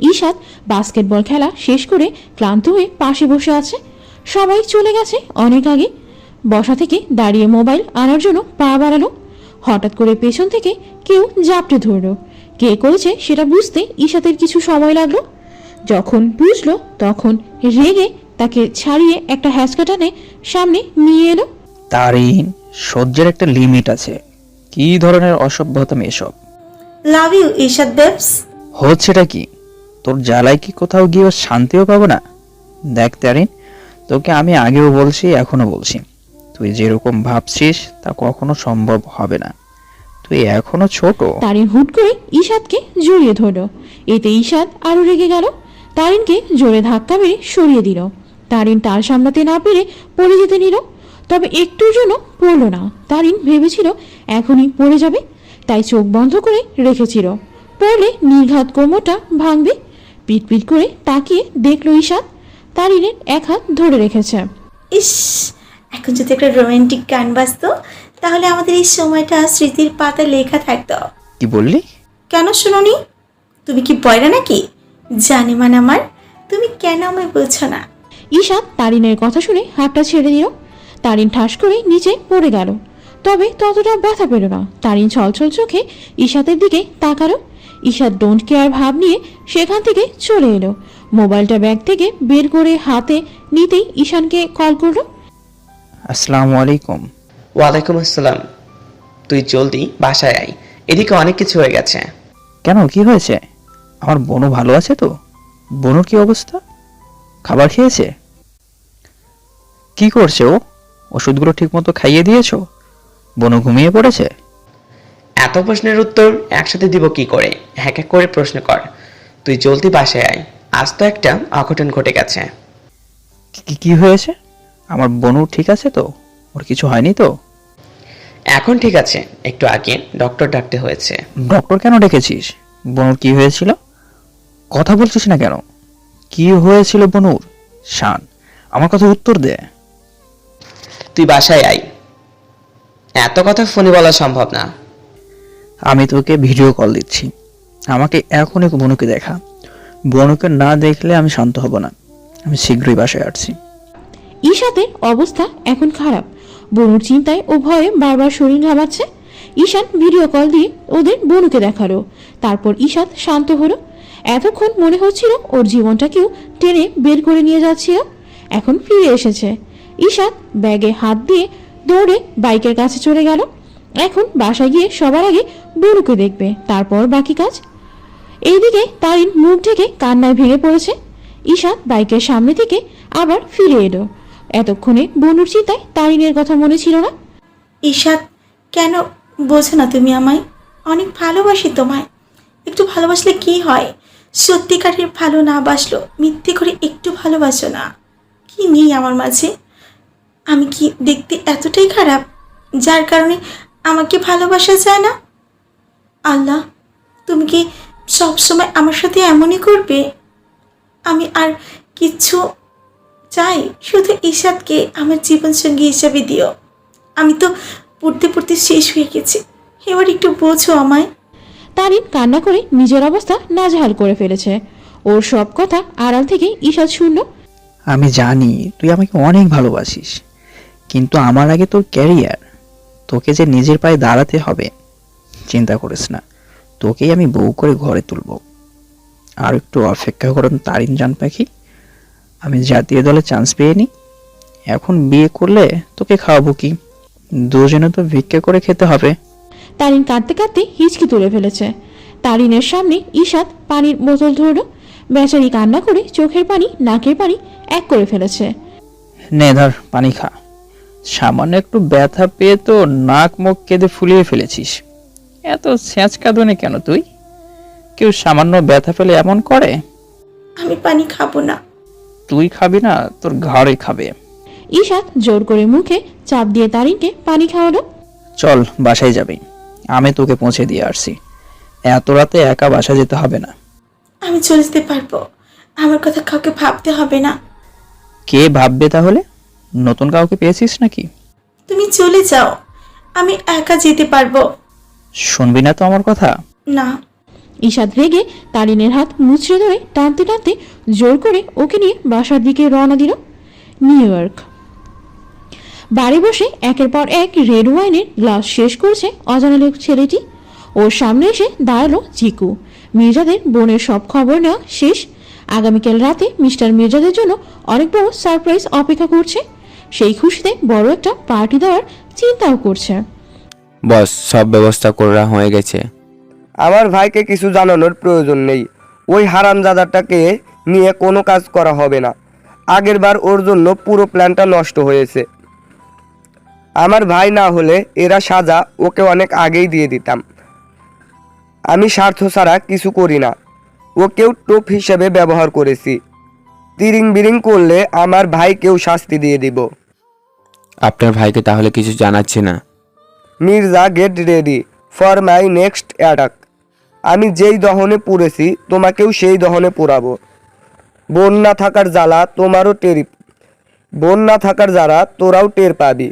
Ishad basketball খেলা শেষ করে ক্লান্ত হয়ে পাশে বসে আছে। সবাই চলে গেছে অনেক আগে। বসা থেকে দাঁড়িয়ে মোবাইল আনার জন্য পা বাড়ালো। হঠাৎ করে পেছন থেকে কেউ জাপটে ধরলো। কে করেছে সেটা বুঝতে ঈশাদের কিছু সময় লাগলো। যখন বুঝলো তখন রেগে তাকে ছাড়িয়ে একটা হ্যাচকা টানে সামনে নিয়ে এলো। তারিন, সহ্যের একটা লিমিট আছে। কি ধরনের অসভ্যতা এসব? Love you Ishad babes. হচ্ছেটা কি? তোর জ্বালায় কি কোথাও গিয়ে শান্তিও পাবো না? দেখ তারিন, তোকে আমি আগেও বলছি, এখনো বলছি, তুই যেরকম ভাবছিস তা কখনো সম্ভব হবে না। তুই এখনো ছোট। তারিন হুট করে ঈশাদকে জড়িয়ে ধরলো। এতে ঈশাদ আরো রেগে গেল। তারিনকে জোরে ধাক্কা মেরে সরিয়ে দিল। তারিন তার সামলাতে না পেরে পড়ে যেতে নিল, তবে একটুর জন্য পড়ল না। তারিন ভেবেছিল এখনই পড়ে যাবে, তাই চোখ বন্ধ করে রেখেছিল। পড়লে নির্ঘাত কোমরটা ভাঙবে। পিটপিট করে তাকিয়ে দেখলো ঈশাদ তারিনের এক হাত ধরে রেখেছে। ইস, এখন যদি একটা রোমান্টিক গান বাজতো তাহলে আমাদের এই সময়টা স্মৃতির পাতায় লেখা থাকতো। কি বললি? কেন শুনোনি? তুমি কি পয়রা নাকি? জানে মান আমার, তুমি কেন আমায় বলছো না? ঈশাদ তারিনের কথা শুনে হাতটা ছেড়ে দিল। তারিন ঠাস করে নিচে পড়ে গেল, তবে ততটা ব্যথা পেল না। তারিন ছলছল চোখে ঈশাদের দিকে তাকালো। ঈশাদ ডোন্ট কেয়ার ভাব নিয়ে সেখান থেকে চলে এলো। মোবাইলটা ব্যাগ থেকে বের করে হাতে নিতেই ঈশানকে কল করলো। আসসালামু আলাইকুম। ওয়ালাইকুম আসসালাম। তুই জলদি বাসায় আয়, এদিকে অনেক কিছু হয়ে গেছে। কেন, কি হয়েছে? আমার বোনও ভালো আছে তো? বোনুর কি অবস্থা? খাবার খেয়েছে? কি করছে ও? ওষুধগুলো ঠিক মতো খাইয়ে দিয়েছো? বোনু ঘুমিয়ে পড়েছে? এত প্রশ্নের উত্তর একসাথে দিব কি করে? এক এক করে প্রশ্ন কর। তুই জলদি বাসায় আয়, আজ তো একটা অঘটন ঘটে গেছে। কি হয়েছে? আমার বোনু ঠিক আছে তো? ওর কিছু হয়নি তো? এখন ঠিক আছে, একটু আগে ডক্টর ডাকতে হয়েছে। ডক্টর কেন ডেকেছিস? বনুর কি হয়েছিল? কথা বলছিস না কেন? কি হয়েছিল বনুর? শান, আমার কথা উত্তর দে। তুই বাসায় আয়, এত কথা ফোনে বলা সম্ভব না। আমি তোকে ভিডিও কল দিচ্ছি, আমাকে এখনই বনুকে দেখা। বনুকে না দেখলে আমি শান্ত হব না। আমি শীঘ্রই বাসায় আসছি। ঈশাদের অবস্থা এখন খারাপ। বনুর চিন্তায় ও ভয়ে বারবার শরীর ঘামাচ্ছে। ঈশান ভিডিও কল দিয়ে ওদের বনুকে দেখালো। তারপর ঈশাদ শান্ত হলো। এতক্ষণ মনে হচ্ছিল ওর জীবনটা কেউ টেনে বের করে নিয়ে যাচ্ছিল, এখন ফিরে এসেছে। ঈশাদ ব্যাগে হাত দিয়ে দৌড়ে বাইকের কাছে চলে গেল। এখন বাসায় গিয়ে সবার আগে বনুকে দেখবে, তারপর বাকি কাজ। এইদিকে তারিন মুখ ঢেকে কান্নায় ভেঙে পড়েছে। ঈশাদ বাইকের সামনে থেকে আবার ফিরে এলো। এতক্ষণে বনুর চিন্তায় তারিনের কথা মনে ছিল না। ঈশাদ, কেন বোঝো না তুমি আমায়? অনেক ভালোবাসি তোমায়। একটু ভালোবাসলে কি হয়? সত্যিকারের ভালো না বাসলো মিথ্যে করে একটু ভালোবাসো না। কি নেই আমার মাঝে? আমি কি দেখতে এতটাই খারাপ যার কারণে আমাকে ভালোবাসা যায় না? আল্লাহ, তুমি কি সবসময় আমার সাথে এমনই করবে? আমি আর কিচ্ছু চাই, শুধু ঈশাদকে আমার জীবনসঙ্গী হিসাবে দিও। আমি তো পড়তে পড়তে শেষ হয়ে গেছি, এবার একটু বোঝো আমায়। তারিন কান্না করে নিজের অবস্থা নাজেহাল করে ফেলেছে। ওর সব কথা আড়াল থেকে ঈশাদ শুনল। আমি জানি তুই আমাকে অনেক ভালোবাসিস, কিন্তু আমার আগে তোর ক্যারিয়ার। তোকে যে নিজের পায়ে দাঁড়াতে হবে। চিন্তা করিস না, তোকেই আমি বউ করে ঘরে তুলব। আর একটু অপেক্ষা করুন তারিন জান পাখি। আমি জাতীয় দলে চান্স পেয়ে নি, এখন বিয়ে করলে তোকে খাওয়াবো কি? দুজনে তো ভিক্ষা করে খেতে হবে। তারিন কাঁদতে কাঁদতে হিচকি তুলে ফেলেছে। তারিনের সামনে ঈশাদ পানির বোতল ধরল। বেচারি কান্না করে চোখের পানি নাকের পানি এক করে ফেলেছে। নে ধর পানি খা। সামান্য একটু ব্যথা পেয়ে তো নাক মুখ কেঁদে ফুলিয়ে ফেলেছিস। এত ছ্যাঁচ কাঁদনে কেন তুই? কেউ সামান্য ব্যথা পেলে এমন করে? আমি পানি খাবো না। তুই খাবি না, তোর ঘরে খাবে। ঈশাদ জোর করে মুখে চাপ দিয়ে তারিনকে পানি খাওয়ালো। চল বাসায় যাবি, আমি তোকে পৌঁছে দিয়ে আসছি। এত রাতে একা বাসা যেতে হবে না। আমি চলে যেতে পারবো, আমার কথা কাউকে ভাবতে হবে না। কে ভাববে তাহলে? নতুন কাউকে পেয়েছিস নাকি? তুমি চলে যাও, আমি একা যেতে পারবো। শুনবি না তো আমার কথা? না। ঈশাদ রেগে তারিনের হাত মুচড়ে ধরে টানতে টানতে জোর করে ওকে নিয়ে বাসার দিকে রওনা দিল। New York. বাড়ি বসে একের পর এক রেড ওয়াইনের গ্লাস শেষ করছে অজানা লোক ছেলেটি। ওর সামনে এসে দাঁড়ালো চিকু। মির্জাদের বোনের সব খবর নেওয়া শেষ। আগামীকাল রাতে মিস্টার মির্জাদের জন্য অনেক বড় সারপ্রাইজ অপেক্ষা করছে। সেই খুশিতে বড় একটা পার্টি দেওয়ার চিন্তাও করছে। বস, সব ব্যবস্থা করা হয়ে গেছে। আমার ভাইকে কিছু জানানোর প্রয়োজন নেই। ওই হারামজাদাটাকে নিয়ে কোনো কাজ করা হবে না। আগেরবার ওর জন্য পুরো প্ল্যানটা নষ্ট হয়েছে। আমার ভাই না হলে এরা সাজা ওকে অনেক আগেই দিয়ে দিতাম। আমি স্বার্থ ছাড়া কিছু করি না। ওকেও টোপ হিসেবে ব্যবহার করেছি। তিরিং বিরিং করলে আমার ভাইকেও শাস্তি দিয়ে দিব। আপনার ভাইকে তাহলে কিছু জানাচ্ছে না? Mirza, get ready for my next attack. আমি যেই দহনে পুড়েছি তোমাকেও সেই দহনে পোড়াবো। বোন না থাকার জ্বালা তোরাও টের পাবি।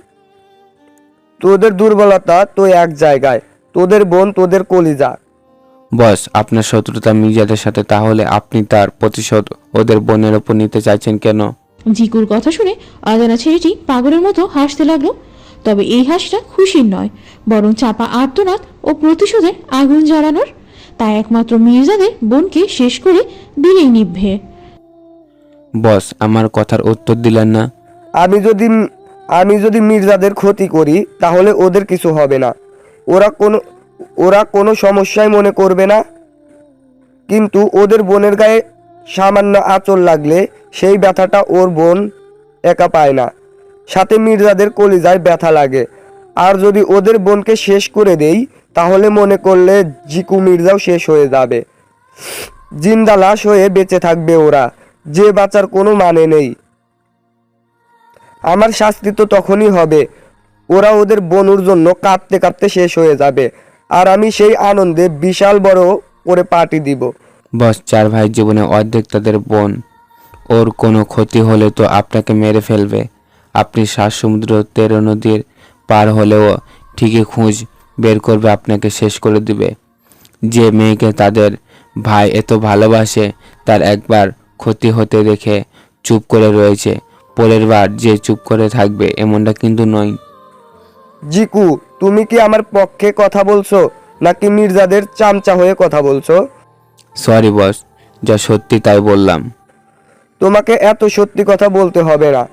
তোদের দুর্বলতা তো এক জায়গায়, তোদের বোন তোদের কলিজা। বস, আপনার শত্রুতা মির্জাদের সাথে, তাহলে আপনি তার প্রতিশোধ ওদের বোনের ওপর নিতে চাইছেন কেন? জিকুর কথা শুনে অজানা ছেলেটি পাগলের মতো হাসতে লাগলো। তবে এই হাসিটা খুশির নয়, বরং চাপা আর্তনাদ ও প্রতিশোধের আগুন জ্বালানোর। তাই একমাত্র মির্জাদের বোনকে শেষ করে দিলেই নিভবে। বস, আমার কথার উত্তর দিলেন না। আমি যদি মির্জাদের ক্ষতি করি তাহলে ওদের কিছু হবে না। ওরা কোনো সমস্যায় মনে করবে না। কিন্তু ওদের বোনের গায়ে সামান্য আঁচড় লাগলে সেই ব্যথাটা ওর বোন একা পায় না, সাথে মির্জাদের কলিজায় ব্যথা লাগে। আর যদি ওদের বোনকে শেষ করে দেই তাহলে মনে করলে জিকু মির্জাও শেষ হয়ে যাবে। জিন্দা লাশ হয়ে বেঁচে থাকবে ওরা, যে বাঁচার কোনো মানে নেই। আমার শাস্তি তো তখনই হবে, ওরা ওদের বনুর জন্য কাঁদতে কাঁদতে শেষ হয়ে যাবে। আর আমি সেই আনন্দে বিশাল বড় করে পার্টি দিব। বস, 4 ভাইয়ের জীবনে অর্ধেক তাদের বোন। ওর কোনো ক্ষতি হলে তো আপনাকে মেরে ফেলবে। আপনি 7 সমুদ্র 13 নদীর পার হলেও ঠিকই খোঁজ বের করবে, আপনাকে শেষ করে দিবে। যে মেয়েকে তাদের ভাই এত ভালোবাসে তার একবার ক্ষতি হতে দেখে চুপ করে রয়েছে, পরের বার যে চুপ করে থাকবে এমনটা কিন্তু নয়। জিকু, তুমি কি আমার পক্ষে কথা বলছো নাকি মির্জাদের চামচা হয়ে কথা বলছো? সরি বস, যা সত্যি তাই বললাম। তোমাকে এত সত্যি কথা বলতে হবে না।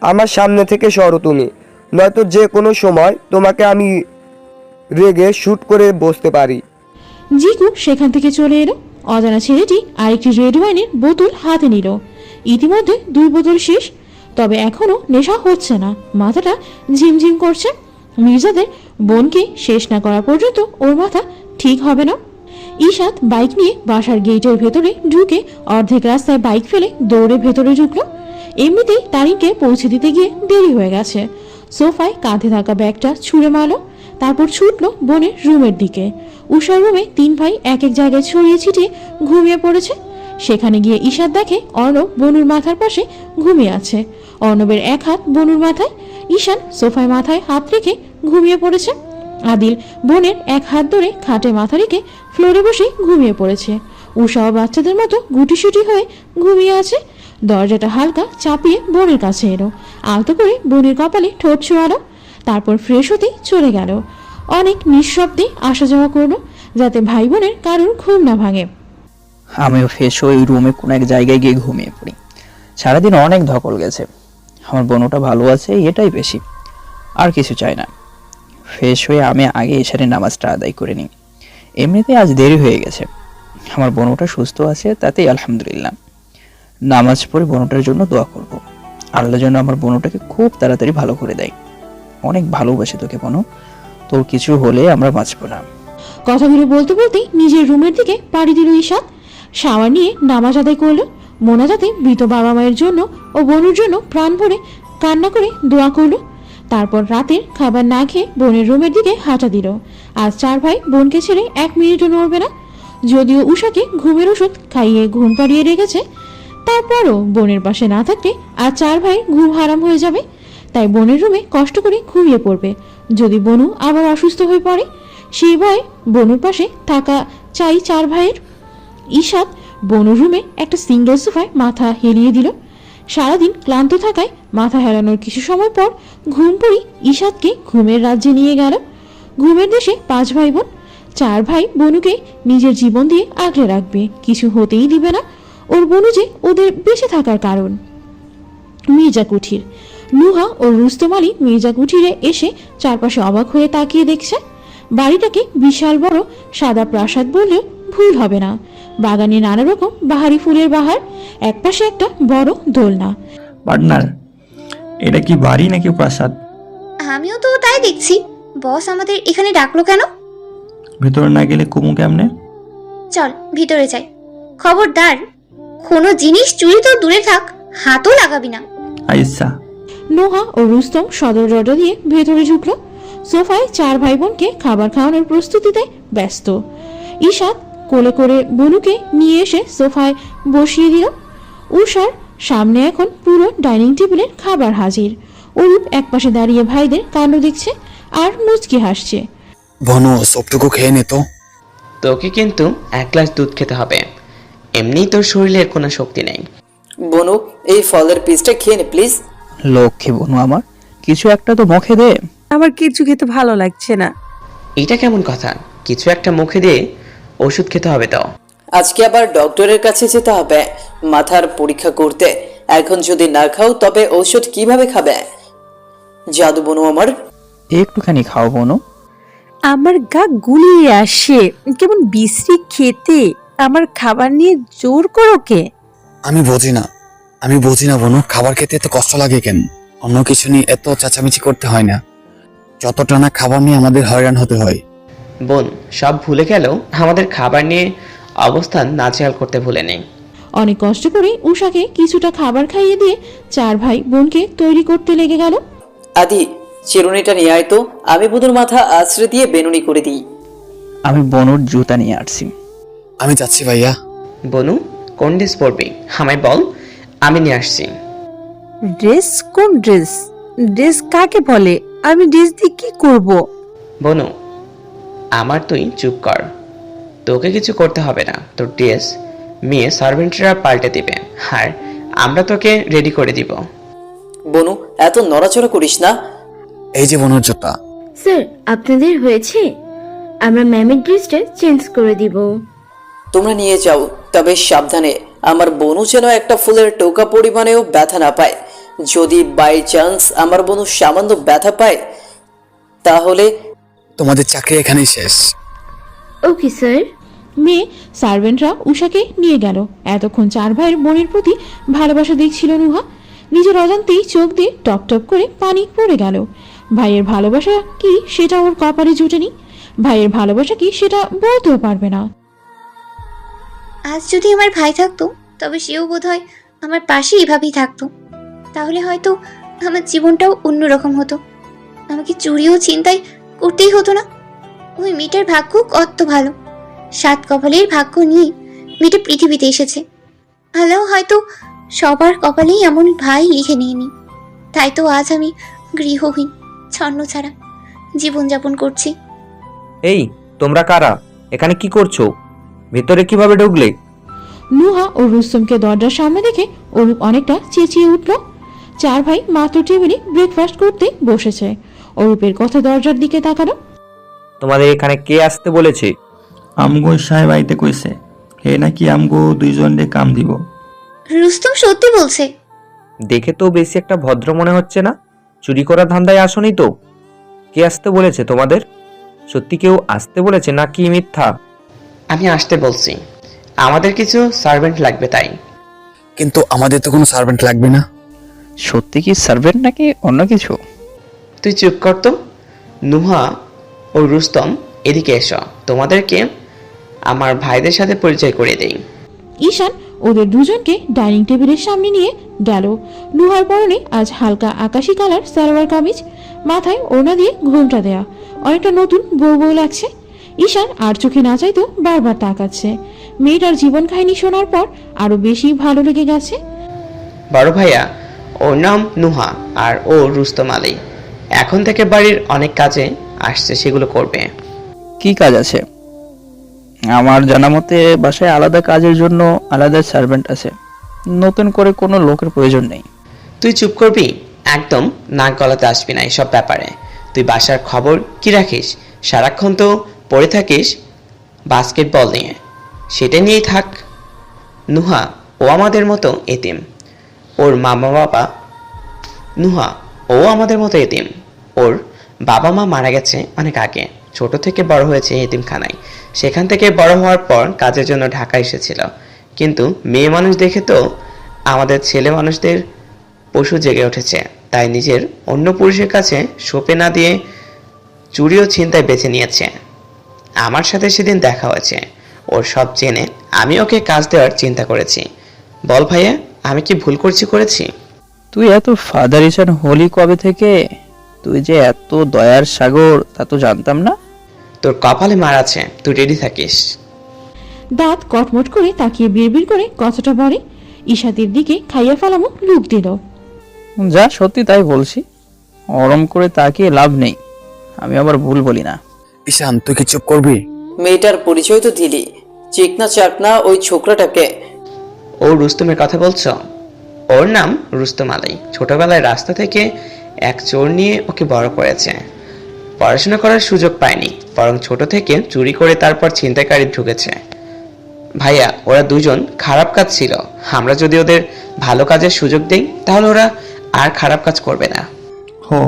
আমার সামনে থেকে সরো তুমি, নয়তো যে কোনো সময় তোমাকে আমি রেগে শুট করে বসতে পারি। জিকু সেখান থেকে চলে এলো। অজানা ছেলেটি আরেকটি রেড ওয়াইনের বোতল হাতে নিল। ইতিমধ্যে 2 বোতল শেষ, তবে এখনো নেশা হচ্ছে না। মাথাটা ঝিমঝিম করছে। মির্জাদের বোনকে শেষ না করা পর্যন্ত ওর মাথা ঠিক হবে না। ঈশাদ বাইক নিয়ে বাসার গেটের ভেতরে ঢুকে অর্ধেক রাস্তায় বাইক ফেলে দৌড়ে ভেতরে ঢুকলো। এমনিতেই তারিনকে পৌঁছে দিতে গিয়ে দেরি হয়ে গেছে। সোফায় কাঁধে থাকা ব্যাগটা ছুঁড়ে মারলো, তারপর ছুটলো বোনের রুমের দিকে। উষার রুমে 3 ভাই এক এক জায়গায় ছড়িয়ে ছিটিয়ে ঘুমিয়ে পড়েছে। সেখানে গিয়ে ঈশাদ দেখে অর্ণব বনুর মাথার পাশে ঘুমিয়ে আছে। অর্ণবের এক হাত বনুর মাথায়, ঈশান সোফায় মাথায় হাত রেখে ঘুমিয়ে পড়েছে। আদিল বোনের এক হাত ধরে খাটে মাথা রেখে ফ্লোরে বসে ঘুমিয়ে পড়েছে। উষাও বাচ্চাদের মতো গুটিসুটি হয়ে ঘুমিয়ে আছে। দরজাটা হালকা চাপিয়ে বোনের কাছে এলো, আলতো করে বোনের কপালে ঠোঁট ছোঁয়ালো, তারপর ফ্রেশ হতে চলে গেল। অনেক নিঃশব্দে আসা যাওয়া করলো, যাতে ভাই বোনের কারোর ঘুম না ভাঙে। আমিও ফ্রেশ হয়ে রুমে কোনো এক জায়গায় গিয়ে ঘুমিয়ে পড়ি। সারাদিন অনেক ধকল গেছে। আমার বোনটা ভালো আছে, এটাই বেশি, আর কিছু চাই না। ফ্রেশ হয়ে আমি আগে এশারের নামাজটা আদায় করে নিই। এমনিতে আজ দেরি হয়ে গেছে। আমার বোনটা সুস্থ আছে, তাতেই আলহামদুলিল্লাহ। নামাজ পড়ে বোনটার জন্য দোয়া করব। আল্লাহ যেন আমার বোনটাকে খুব তাড়াতাড়ি ভালো করে দেয়। অনেক ভালোবাসি তোকে বোন, তোর কিছু হলে আমরা বাঁচবো না। কথাগুলো বলতে বলতে নিজের রুমের দিকে পাড়ি দিল ঈশাদ। শাওয়ার নিয়ে নামাজ আদায় করলো। মোনাজাতে মৃত বাবা মায়ের জন্য ও বোনের জন্য প্রাণ ভরে কান্না করে দোয়া করলো। তারপর রাতের খাবার না খেয়ে বোনের রুমের দিকে হাঁটা দিল। আজ 4 ভাই বোনকে ছেড়ে 1 মিনিটও নড়বে না। যদিও উষাকে ঘুমের ওষুধ খাইয়ে ঘুম পাড়িয়ে রেখেছে, তারপরও বোনের পাশে না থাকলে আজ 4 ভাই ঘুম হারাম হয়ে যাবে। তাই বোনের রুমে কষ্ট করে ঘুমিয়ে পড়বে। যদি বনু আবার অসুস্থ হয়ে পড়ে, সেই ভয়ে বনুর পাশে থাকা চাই চার ভাইয়ের। ঈশাদ বনুর রুমে একটা সিঙ্গেল সোফায় মাথা হেলিয়ে দিল। সারাদিন ক্লান্ত থাকায় মাথা হেলানোর কিছু সময় পর ঘুম পড়ি ঈশাদকে ঘুমের রাজ্যে নিয়ে গেল। ঘুমের দেশে 5 ভাই বোন। 4 ভাই বনুকে নিজের জীবন দিয়ে আগলে রাখবে, কিছু হতেই দিবে না। ওর বনু যে ওদের বেঁচে থাকার কারণ। মির্জা কুঠির। নুহা ও রুস্তম আলী মির্জা কুঠিরে এসে চারপাশে অবাক হয়ে তাকিয়ে দেখছে। বাড়িটাকে বিশাল বড় সাদা প্রাসাদ বললেও ভুল হবে না। বাগানে নানা রকম বাহারি ফুলের বাহার, একপাশে একটা বড় দোলনা। পার্টনার, এটা কি বাড়ি নাকি প্রাসাদ? আমিও তো তাই দেখছি। বস আমাদের এখানে ডাকলো কেন? ভেতরে না গেলে কুমু কেমনে? চল ভিতরে যাই। খবরদার, কোনো জিনিস চুরি তো দূরে থাক, হাতও লাগাবি না। আইসা। নোহা ও রুস্তম সদর দরজা দিয়ে ভেতরে ঢুকলো। সোফায় 4 ভাই বোনকে খাবার খাওয়ানোর প্রস্তুতিতে ব্যস্ত। ঈশাদ কোলে করে বনুকে নিয়ে এসে সোফায় বসিয়ে দিল। উষার সামনে এখন পুরো ডাইনিং টেবিলের খাবার হাজির। অরূপ একপাশে দাঁড়িয়ে ভাইদের কাণ্ড দেখছে আর মুচকি হাসছে। বনু, সবটুকু খেয়ে নে তো। তোকে কিন্তু 1 গ্লাস দুধ খেতে হবে, এমনিই তোর শরীরের কোনো শক্তি নেই। বনু, এই ফলের পিসটা খেয়ে নে প্লিজ। লক্ষ্মী বনু আমার, কিছু একটা তো মুখে দে। আমার কিছু খেতে ভালো লাগছে না। এটা কেমন কথা? কিছু একটা মুখে দিয়ে ওষুধ খেতে হবে তো। আজকে আবার ডক্টরের কাছে যেতে হবে মাথার পরীক্ষা করতে। এখন যদি না খাও তবে ঔষধ কিভাবে খাবে? জাদু বনু আমার। একটুখানি খাও বনু। আমার গা গুলিয়ে আসে, কেমন বিশ্রী খেতে। আমার খাবার নিয়ে জোর করো কে? আমি বুঝি না বনু, খাবার খেতে এত কষ্ট লাগে কেন? অন্য কিছু নিয়ে এত চেঁচামেচি করতে হয় না, যতটা না খাবার নিয়ে আমাদের হয়রান হতে হয়। বোন সব ভুলে গেলেও আমাদের খাবার নিয়ে অবস্থান নাজেহাল করতে ভুলে নেই। অনেক কষ্ট করে উষাকে কিছুটা খাবার খাইয়ে দিয়ে 4 ভাই বোনকে তৈরি করতে লেগে গেল। আদি, চিরুনিটা নিয়ে আয় তো, আমি বনুর মাথা আছড়ে দিয়ে বেনুনি করে দিই। আমি বনুর জুতা নিয়ে আসছি। আমি যাচ্ছি ভাইয়া। বনু কোন ড্রেস পরবি আমায় বল, আমি নিয়ে আসছি। ড্রেস? কোন ড্রেস? ড্রেস কাকে বলে? আমি ড্রেস দিয়ে কি করব? বনু আমার তুই চুপ কর, তোকে কিছু করতে হবে না। তোর ড্রেস মেয়ে সার্ভেন্টরা পাল্টে দিবে, আর আমরা তোকে রেডি করে দিব। বনু, এত নড়াচড়া করিস না। এই যে বনুর জুতা। স্যার, আপনাদের হয়েছে? আমরা ম্যামের ড্রেসটা চেঞ্জ করে দিব। তোমরা নিয়ে যাও, তবে সাবধানে। আমার বনু যেন একটা ফুলের টোকা পরিমাণেও ব্যথা না পায়। যদি বাই চান্স আমার বনু সামান্য ব্যথা পায় তাহলে তোমাদের চাকরি এখানেই শেষ। Okay sir. মেয়ে সার্ভেন্টরা উষাকে নিয়ে গেল। এতক্ষণ 4 ভাইয়ের বোনের প্রতি ভালোবাসা দেখছিল নুহা। নিজের অজান্তেই চোখ দিয়ে টপ টপ করে পানি পড়ে গেল। ভাইয়ের ভালোবাসা কি সেটা ওর কপালে জুটেনি। ভাইয়ের ভালোবাসা কি সেটা বলতেও পারবে না। আজ যদি আমার ভাই থাকতো তবে সেও বোধহয় আমার পাশে এভাবেই থাকতো। তাহলে হয়তো আমার জীবনটাও অন্যরকম হতো। আমাকে চুরিও চিন্তাই করতেই হতো না। ওই মেয়েটার ভাগ্য কত ভালো। 7 কপালের ভাগ্য নিয়ে মেয়েটা পৃথিবীতে এসেছে। আল্লাহ হয়তো সবার কপালেই এমন ভাই লিখে নিয়নি। তাই তো আজ আমি গৃহহীন, ছন্ন ছাড়া জীবনযাপন করছি। এই, তোমরা কারা? এখানে কি করছো? ভেতরে কিভাবে ঢুকলে? নুহা ও রুস্তমকে দরজার সামনে দেখে অরূপ অনেকটা চেঁচিয়ে উঠল। 4 ভাই মাত্র টেবিলে ব্রেকফাস্ট করতে বসেছে। অরূপের কথা দরজার দিকে তাকালো। তোমাদের এখানে কে আসতে বলেছে? আমগো সাহেব আইতে কইছে, হে নাকি আমগো দুইজনে কাম দিব। রুস্তম সত্যি বলছে। দেখে তো বেশি একটা ভদ্র মনে হচ্ছে না। চুরি করার ধান্দায় আসোনি তো? কে আসতে বলেছে তোমাদের? সত্যি কেউ আসতে বলেছে নাকি মিথ্যা? আমি আসতে বলছি, আমাদের কিছু সার্ভেন্ট লাগবে তাই। কিন্তু আমাদের তো কোনো সার্ভেন্ট লাগবে না। সত্যি কি সার্ভেন্ট নাকি অন্য কিছু? তুই চুপ কর তো। নুহা ও রুস্তম এদিকে এসো, তোমাদেরকে আমার ভাইদের সাথে পরিচয় করিয়ে দেই। ঈশান ওদের দুজনকে ডাইনিং টেবিলের সামনে নিয়ে গেল। নুহার পরনে আজ হালকা আকাশি কালার সালোয়ার কামিজ, মাথায় ওড়না দিয়ে ঘোমটা দেয়া, অনেকটা নতুন বউ বউ লাগছে। ঈশান আর চোখে না চাইতেও বারবার তাকাচ্ছে। মেয়েটার জীবন কাহিনী শোনার পর আরো বেশি ভালো লেগে গেছে। বড় ভাইয়া, ওর নাম নুহা আর ও রুস্তম আলী। এখন থেকে বাড়ির অনেক কাজে আসছে, সেগুলো করবে। কি কাজ আছে? আমার জানা মতে বাসায় আলাদা কাজের জন্য আলাদা সার্ভেন্ট আছে, নতুন করে কোনো লোকের প্রয়োজন নেই। তুই চুপ করবি, একদম নাক গলাতে আসবি না এসব ব্যাপারে। তুই বাসার খবর কি রাখিস? সারাক্ষণ তো পড়ে থাকিস বাস্কেটবল নিয়ে, সেটা নিয়েই থাক। নুহা ও আমাদের মতো এতিম, ওর নুহা ও আমাদের মতো এতিম, ওর বাবা মা মারা গেছে অনেক আগে, ছোট থেকে বড় হয়েছে এতিমখানায়। সেখান থেকে বড় হওয়ার পর কাজের জন্য ঢাকা এসেছিল, কিন্তু মেয়ে মানুষ দেখে তো আমাদের ছেলে মানুষদের পশু জেগে উঠেছে, তাই নিজের অন্য পুরুষের কাছে সঁপে না দিয়ে চুরি ও ছিনতাই বেছে নিয়েছে। আমার সাথে সেদিন দেখা হয়েছে, ওর সব জেনে আমি ওকে কাজ দেওয়ার চিন্তা করেছি। বল ভাইয়া, আমি কি ভুল করেছি? তুই এত ফাদার ইসান হলি কবে থেকে? তুই যে এত দয়ার সাগর তা তো জানতাম না। তোর কপালে মার আছে, তুই রেডি থাকিস। দাঁত কটমট করে তাকিয়ে বিড়বিড় করে কথাটা বলে। ঈশাতের দিকে খাইয়া ফেলামো লুক দিল। যা সত্যি তাই বলছি, অরম করে তাকিয়ে লাভ নেই, আমি আবার ভুল বলি না। ঈশান, তুই কি চুপ করবি? মেয়েটার পরিচয় তো দিলি, চিকনা চাকনা ওই ছোকরাটাকে। ও রুস্তমের কথা বলছো? ওর নাম রুস্তম আলাই। ছোটবেলায় রাস্তা থেকে এক চোর নিয়ে ওকে বড় করেছে। পড়াশোনা করার সুযোগ পায়নি, বরং ছোট থেকে চুরি করে তারপর ছিনতাইকারী ঢুকেছে। ভাইয়া, ওরা দুজন খারাপ কাজ ছিল, আমরা যদি ওদের ভালো কাজের সুযোগ দেই তাহলে ওরা আর খারাপ কাজ করবে না। হো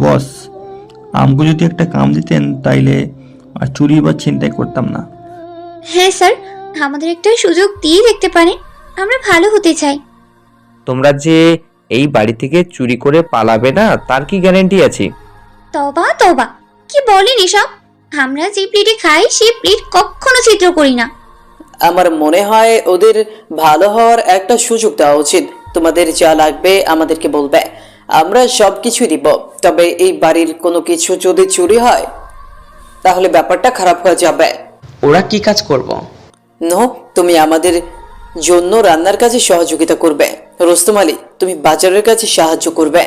বস, আমগো যদি একটা কাম দিতেন তাইলে আর চুরি বা ছিনতাই করতাম না। হ্যাঁ স্যার, আমাদের একটা সুযোগ দিয়ে দেখতে পারেন, আমরা ভালো হতে চাই। তোমরা যে এই বাড়ি থেকে চুরি করে পালাবে না তার কি গ্যারান্টি আছে? তবা তবা, কি বলেন এসব? আমরা যে প্লেটে খাই সেই প্লেট কখনো ছিদ্র করি না। আমার মনে হয় ওদের ভালো হওয়ার একটা সুযোগ দেওয়া উচিত। তোমাদের যা লাগবে আমাদেরকে বলবে, আমরা সব কিছু দিব। তবে এই বাড়ির কোনো কিছু যদি চুরি হয় তাহলে ব্যাপারটা খারাপ হয়ে যাবে। ওরা কি কাজ করব? নো, তুমি আমাদের জন্য রান্নার কাজে সহযোগিতা করবে। রুস্তম আলী, তুমি বাজারের কাজে সাহায্য করবে।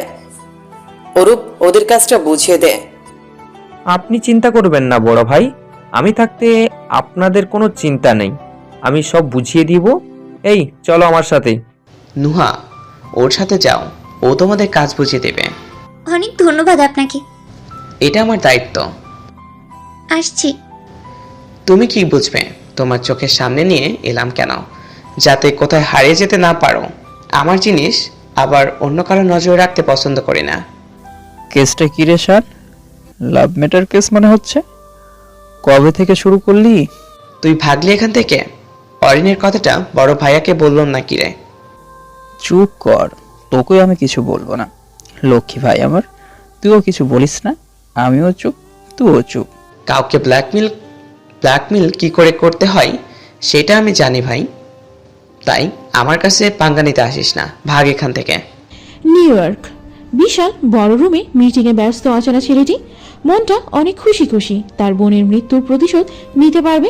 অরূপ, ওদের কাজটা বুঝিয়ে দে। আপনি চিন্তা করবেন না বড় ভাই, আমি থাকতে আপনাদের কোনো চিন্তা নেই, আমি সব বুঝিয়ে দিব। এই চলো আমার সাথে। নুহা, ওর সাথে যাও, ও তোমাদের কাজ বুঝিয়ে দেবে। অনেক ধন্যবাদ আপনাকে। এটা আমার দায়িত্ব। আসছি। তুমি কি বুঝবে? তোমার চোখের সামনে নিয়ে এলাম কেন? যাতে কোথায় হারিয়ে যেতে না পারো। আমার জিনিস আবার অন্য কারো নজরে রাখতে পছন্দ করি না। কেসটা কি রে শান? লাভ ম্যাটার কেস মনে হচ্ছে। কবে থেকে শুরু করলি? তুই ভাগলি এখান থেকে? অরিনের কথাটা বড় ভাইয়াকে বললাম না কি রে? চুপ কর, তোকেও আমি কিছু বলবো না। লক্ষ্মী ভাই আমার, তুইও কিছু বলিস না। আমিও চুপ, তুইও চুপ। কাউকে ব্ল্যাকমেল কি করে করতে হয় সেটা আমি জানি ভাই, তাই আমার কাছে পাঙ্গা নিতে আসিস না, ভাগ এখান থেকে। নিউ ইয়র্ক বিশাল বড় রুমে মিটিংয়ে ব্যস্ত অচেনা ছেলেটি মনটা অনেক খুশি খুশি। তার বোনের মৃত্যুর প্রতিশোধ নিতে পারবে।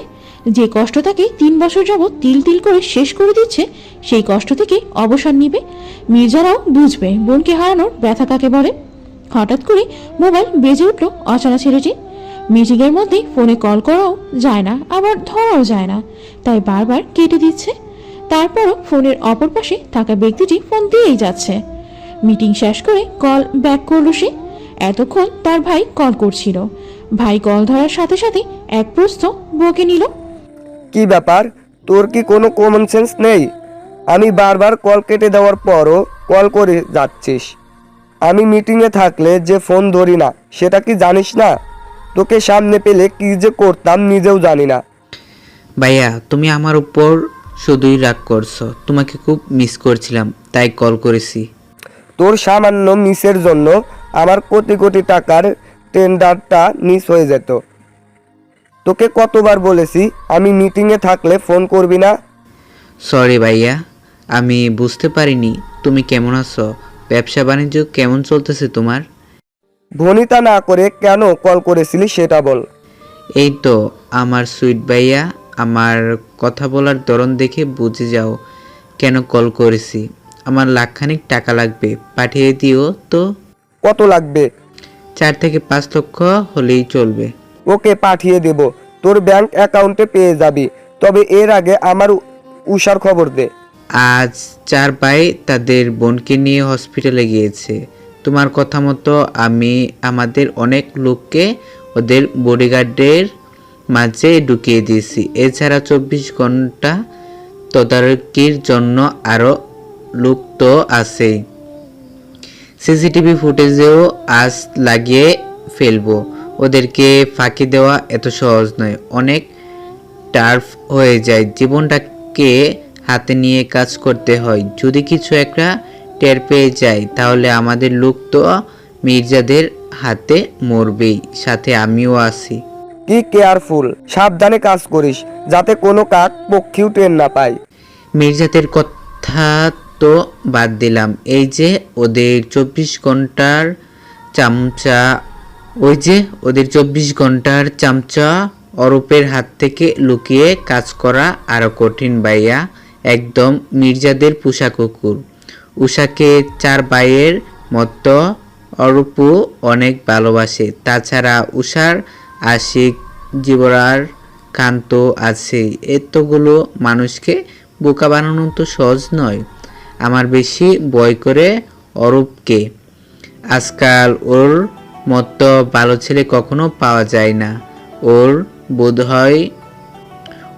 যে কষ্ট তাকে 3 বছর যাবৎ তিল তিল করে শেষ করে দিচ্ছে, সেই কষ্ট থেকে অবসর নিবে। মির্জারাও বুঝবে বোনকে হারানোর ব্যথা কাকে বলে। হঠাৎ করে মোবাইল বেজে উঠল অচেনা ছেলেটি। মিটিংয়ের মধ্যেই ফোনে কল করাও যায় না, আবার ধরাও যায় না, তাই বারবার কেটে দিচ্ছে। তারপরও ফোনের অপর পাশে থাকা ব্যক্তিটি ফোন দিয়েই যাচ্ছে। মিটিং শেষ করে কল ব্যাক করলো সে। এতক্ষণ তার ভাই কল করছিল। ভাই কল ধরার সাথে সাথে এক প্রস্থ বকে নিল। কি ব্যাপার, তোর কি কোনো কমন সেন্স নেই? আমি বারবার কল কেটে দেওয়ার পরও কল করে যাচ্ছিস। আমি মিটিংয়ে থাকলে যে ফোন ধরি না সেটা কি জানিস না? তোকে সামনে পেলে কি যে করতাম নিজেও জানি না। ভাইয়া, তুমি আমার উপর শুধুই রাগ করছো, তোমাকে খুব মিস করছিলাম তাই কল করেছি। তোর সামান্য মিসের জন্য আমার কোটি কোটি টাকার টেন্ডারটা মিস হয়ে যেত। তোকে কতবার বলেছি আমি মিটিংয়ে থাকলে ফোন করবি না? সরি ভাইয়া, আমি বুঝতে পারিনি। তুমি কেমন আছো? ব্যবসা বাণিজ্য কেমন চলতেছে তোমার? ভনিতা না করে কেন কল করেছিলি সেটা বল। এই তো আমার সুইট ভাইয়া, আমার কথা বলার ধরন দেখে বুঝে যাও কেন কল করেছি। আমার লাখখানিক টাকা লাগবে, পাঠিয়ে দিও তো। কত লাগবে? 4 থেকে 5 লক্ষ হলেই চলবে। ওকে, পাঠিয়ে দেব। তোর ব্যাংক অ্যাকাউন্টে পেয়ে যাবি। তবে এর আগে আমার উষার খবর দে। আজ 4 ভাই তাদের বোনকে নিয়ে হসপিটালে গিয়েছে। তোমার কথা মতো আমি আমাদের অনেক লোককে ওদের বডিগার্ডের মাঝে ঢুকিয়ে দিয়েছি। এছাড়া 24 ঘন্টা তদারকির জন্য আরও লোক তো আছেই। সিসিটিভি ফুটেজেও আজ লাগিয়ে ফেলবো। ওদেরকে ফাঁকি দেওয়া এত সহজ নয়, অনেক টার্ফ হয়ে যায়। জীবনটাকে হাতে নিয়ে কাজ করতে হয়। যদি কিছু একটা টের পেয়ে যায় তাহলে আমাদের লোক তো মির্জাদের হাতে মরবেই, সাথে আমিও আছি। কি কেয়ারফুল, সাবধানে কাজ করিস যাতে কোনো কাক পক্ষীও টের না পায়। মির্জাদের কথা তো বাদ দিলাম, এই যে ওদের 24 ঘন্টার চামচা, ওদের 24 ঘন্টার চামচা অরূপের হাত থেকে লুকিয়ে কাজ করা আরো কঠিন ভাইয়া। একদম মির্জাদের পোষা কুকুর। উষাকে 4 ভাইয়ের মতো অরূপও অনেক ভালোবাসে। তাছাড়া উষার আশিক জীবরার কান্ত আছে। এতগুলো মানুষকে বোকা বানানো তো সহজ নয়। আমার বেশি ভয় করে অরূপকে। আজকাল ওর মতো ভালো ছেলে কখনো পাওয়া যায় না।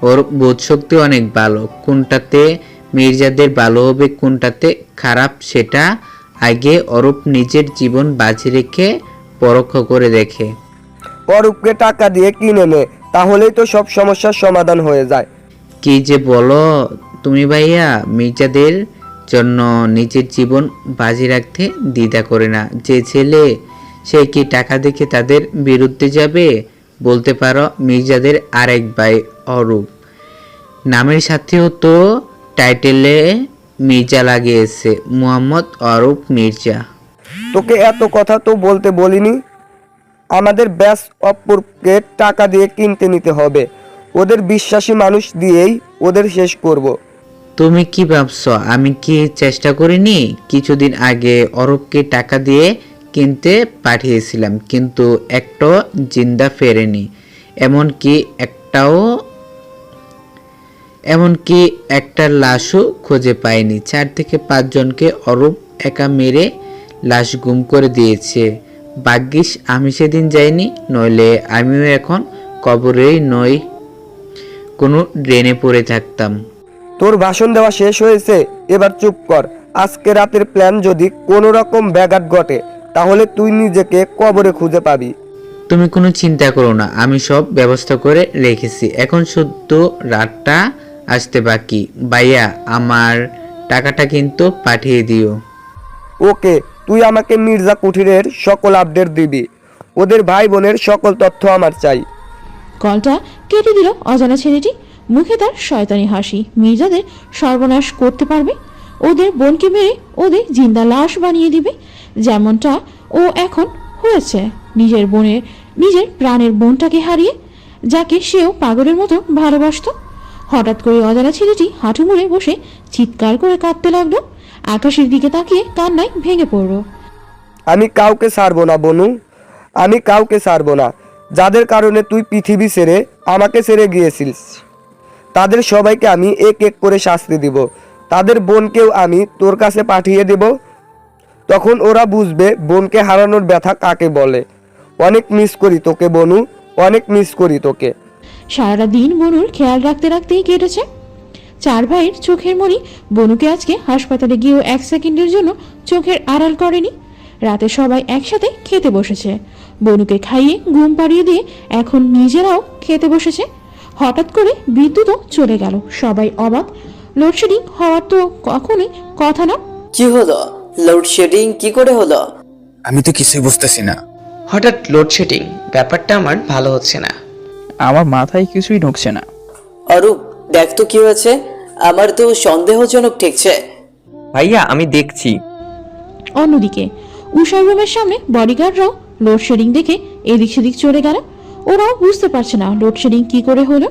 ওর বোধশক্তি অনেক ভালো। কোনটাতে মির্জাদের ভালো হবে কোনটাতে খারাপ সেটা আগে অরূপ নিজের জীবন বাজি রেখে পরোক্ষ করে দেখে। অরূপকে টাকা দিয়ে কিনে নে, তাহলেই তো সব সমস্যার সমাধান হয়ে যায়। কি যে বলো তুমি ভাইয়া, মির্জাদের জন্য নিজের জীবন বাজি রাখতে দ্বিধা করে না। যে ছেলে সে কি টাকা দেখে তাদের বিরুদ্ধে যাবে? বলতে পারো মির্জাদের আরেক ভাই অরূপ, নামের সাথেও তো টাইটেলে মির্জা লাগিয়েছে, মোহাম্মদ অরূপ মির্জা। তোকে এত কথা তো বলতে বলিনি। আমাদের ব্যাস অপূর্বকে টাকা দিয়ে কিনতে নিতে হবে। ওদের বিশ্বাসী মানুষ দিয়েই ওদের শেষ করব। তুমি কি ভাবছো আমি কি চেষ্টা করিনি? কিছুদিন আগে অরূপকে টাকা দিয়ে কিনতে পাঠিয়েছিলাম, কিন্তু একটাও জিন্দা ফেরেনি। এমনকি একটা লাশও খুঁজে পায়নি। 4 থেকে 5 জনকে অরূপ একা মেরে লাশ গুম করে দিয়েছে। ভাগ্যিস আমি সেদিন যাইনি, নইলে আমিও এখন কবরেই নই, কোনো ড্রেনে পড়ে থাকতাম। তোর ভাষণ দেওয়া শেষ হয়েছে, এবার চুপ কর। আজকে রাতের প্ল্যান যদি কোনো রকম ব্যাঘাত ঘটে তাহলে তুই নিজেকে কবরে খুঁজে পাবি। তুমি কোনো চিন্তা করো না, আমি সব ব্যবস্থা করে রেখেছি। এখন শুধু রাতটা আসতে বাকি। ভাইয়া আমার টাকাটা কিন্তু পাঠিয়ে দিও। ওকে, তুই আমাকে মির্জা কুঠিরের সকল আপডেট দিবি। ওদের ভাই বোনের সকল তথ্য আমার চাই। কলটা কেটে দিল অজানা ছেলেটি। মুখে তার শয়তানি হাসি। মির্জাদের সর্বনাশ করতে পারবে, ওদের বোনকে মেরে ওদের জিন্দা লাশ বানিয়ে দিবে, যেমনটা ও এখন হয়েছে নিজের প্রাণের বোনটাকে হারিয়ে, যাকে সেও পাগলের মতো ভালোবাসত। হঠাৎ করে অজানা ছেলেটি হাঁটু মুড়ে বসে চিৎকার করে কাঁদতে লাগলো। আকাশের দিকে তাকিয়ে কান্নায় ভেঙে পড়ল। আমি কাউকে ছাড়বো না বনু, আমি কাউকে ছাড়বো না। যাদের কারণে তুই পৃথিবী ছেড়ে আমাকে ছেড়ে গিয়েছিস তাদের সবাইকে আমি এক এক করে শাস্তি দিব। তাদের বোনকেও আমি তোর কাছে পাঠিয়ে দেব। তখন ওরা বুঝবে বোনকে হারানোর ব্যথা কাকে বলে। অনেক মিস করি তোকে বনু, অনেক মিস করি তোকে। সারাটা দিন বনুর খেয়াল রাখতে রাখতেই কেটেছে। 4 ভাইয়ের চোখের মনি বনুকে আজকে হাসপাতালে গিয়েও 1 সেকেন্ডের জন্য চোখের আড়াল করেনি। রাতে সবাই একসাথে খেতে বসেছে। বনুকে খাইয়ে ঘুম পাড়িয়ে দিয়ে এখন নিজেরাও খেতে বসেছে। হঠাৎ করে বিদ্যুৎও চলে গেল। সবাই অবাক। লোডশেডিং হওয়ার তো কখনোই কথা না। কি হলো? লোডশেডিং কি করে হলো? আমি তো কিছুই বুঝতেছি না। হঠাৎ লোডশেডিং, ব্যাপারটা আমার ভালো হচ্ছে না। আমার মাথায় কিছুই ঢুকছে না। অরূপ দেখ তো কি হয়েছে, আমার তো সন্দেহজনক ঠেকছে। ভাইয়া আমি দেখছি। অন্যদিকে উষার রুমের সামনে বডিগার্ডরাও লোডশেডিং দেখে এদিক সেদিক চলে গেল। ওরাও বুঝতে পারছে না লোডশেডিং কি করে হলো।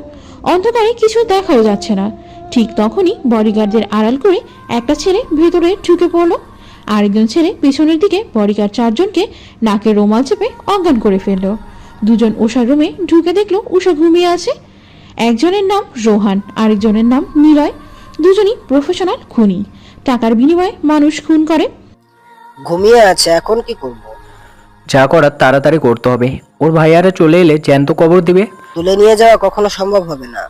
অন্ধকারে কিছু দেখাও যাচ্ছে না। ঠিক তখনই বডিগার্ডদের আড়াল করে একটা ছেলে ভেতরে ঢুকে পড়লো। আরেকজন ছেলে পিছনের দিকে বডিগার্ড 4 জনকে নাকের রুমাল চেপে অজ্ঞান করে ফেললো। দুজন উষার রুমে ঢুকে দেখলো উষা ঘুমিয়ে আছে। একজনের নাম রোহান, আরেকজনের নাম নিলয়। দুজনই প্রফেশনাল খুনি, টাকার বিনিময়ে মানুষ খুন করে। ঘুমিয়ে আছে, এখন কি করব? যা করার তাড়াতাড়ি করতে হবে, ওর ভাইয়ারা চলে এলে জ্যান্ত কবর দিবে। তুলে নিয়ে যাওয়া কখনো সম্ভব হবে না।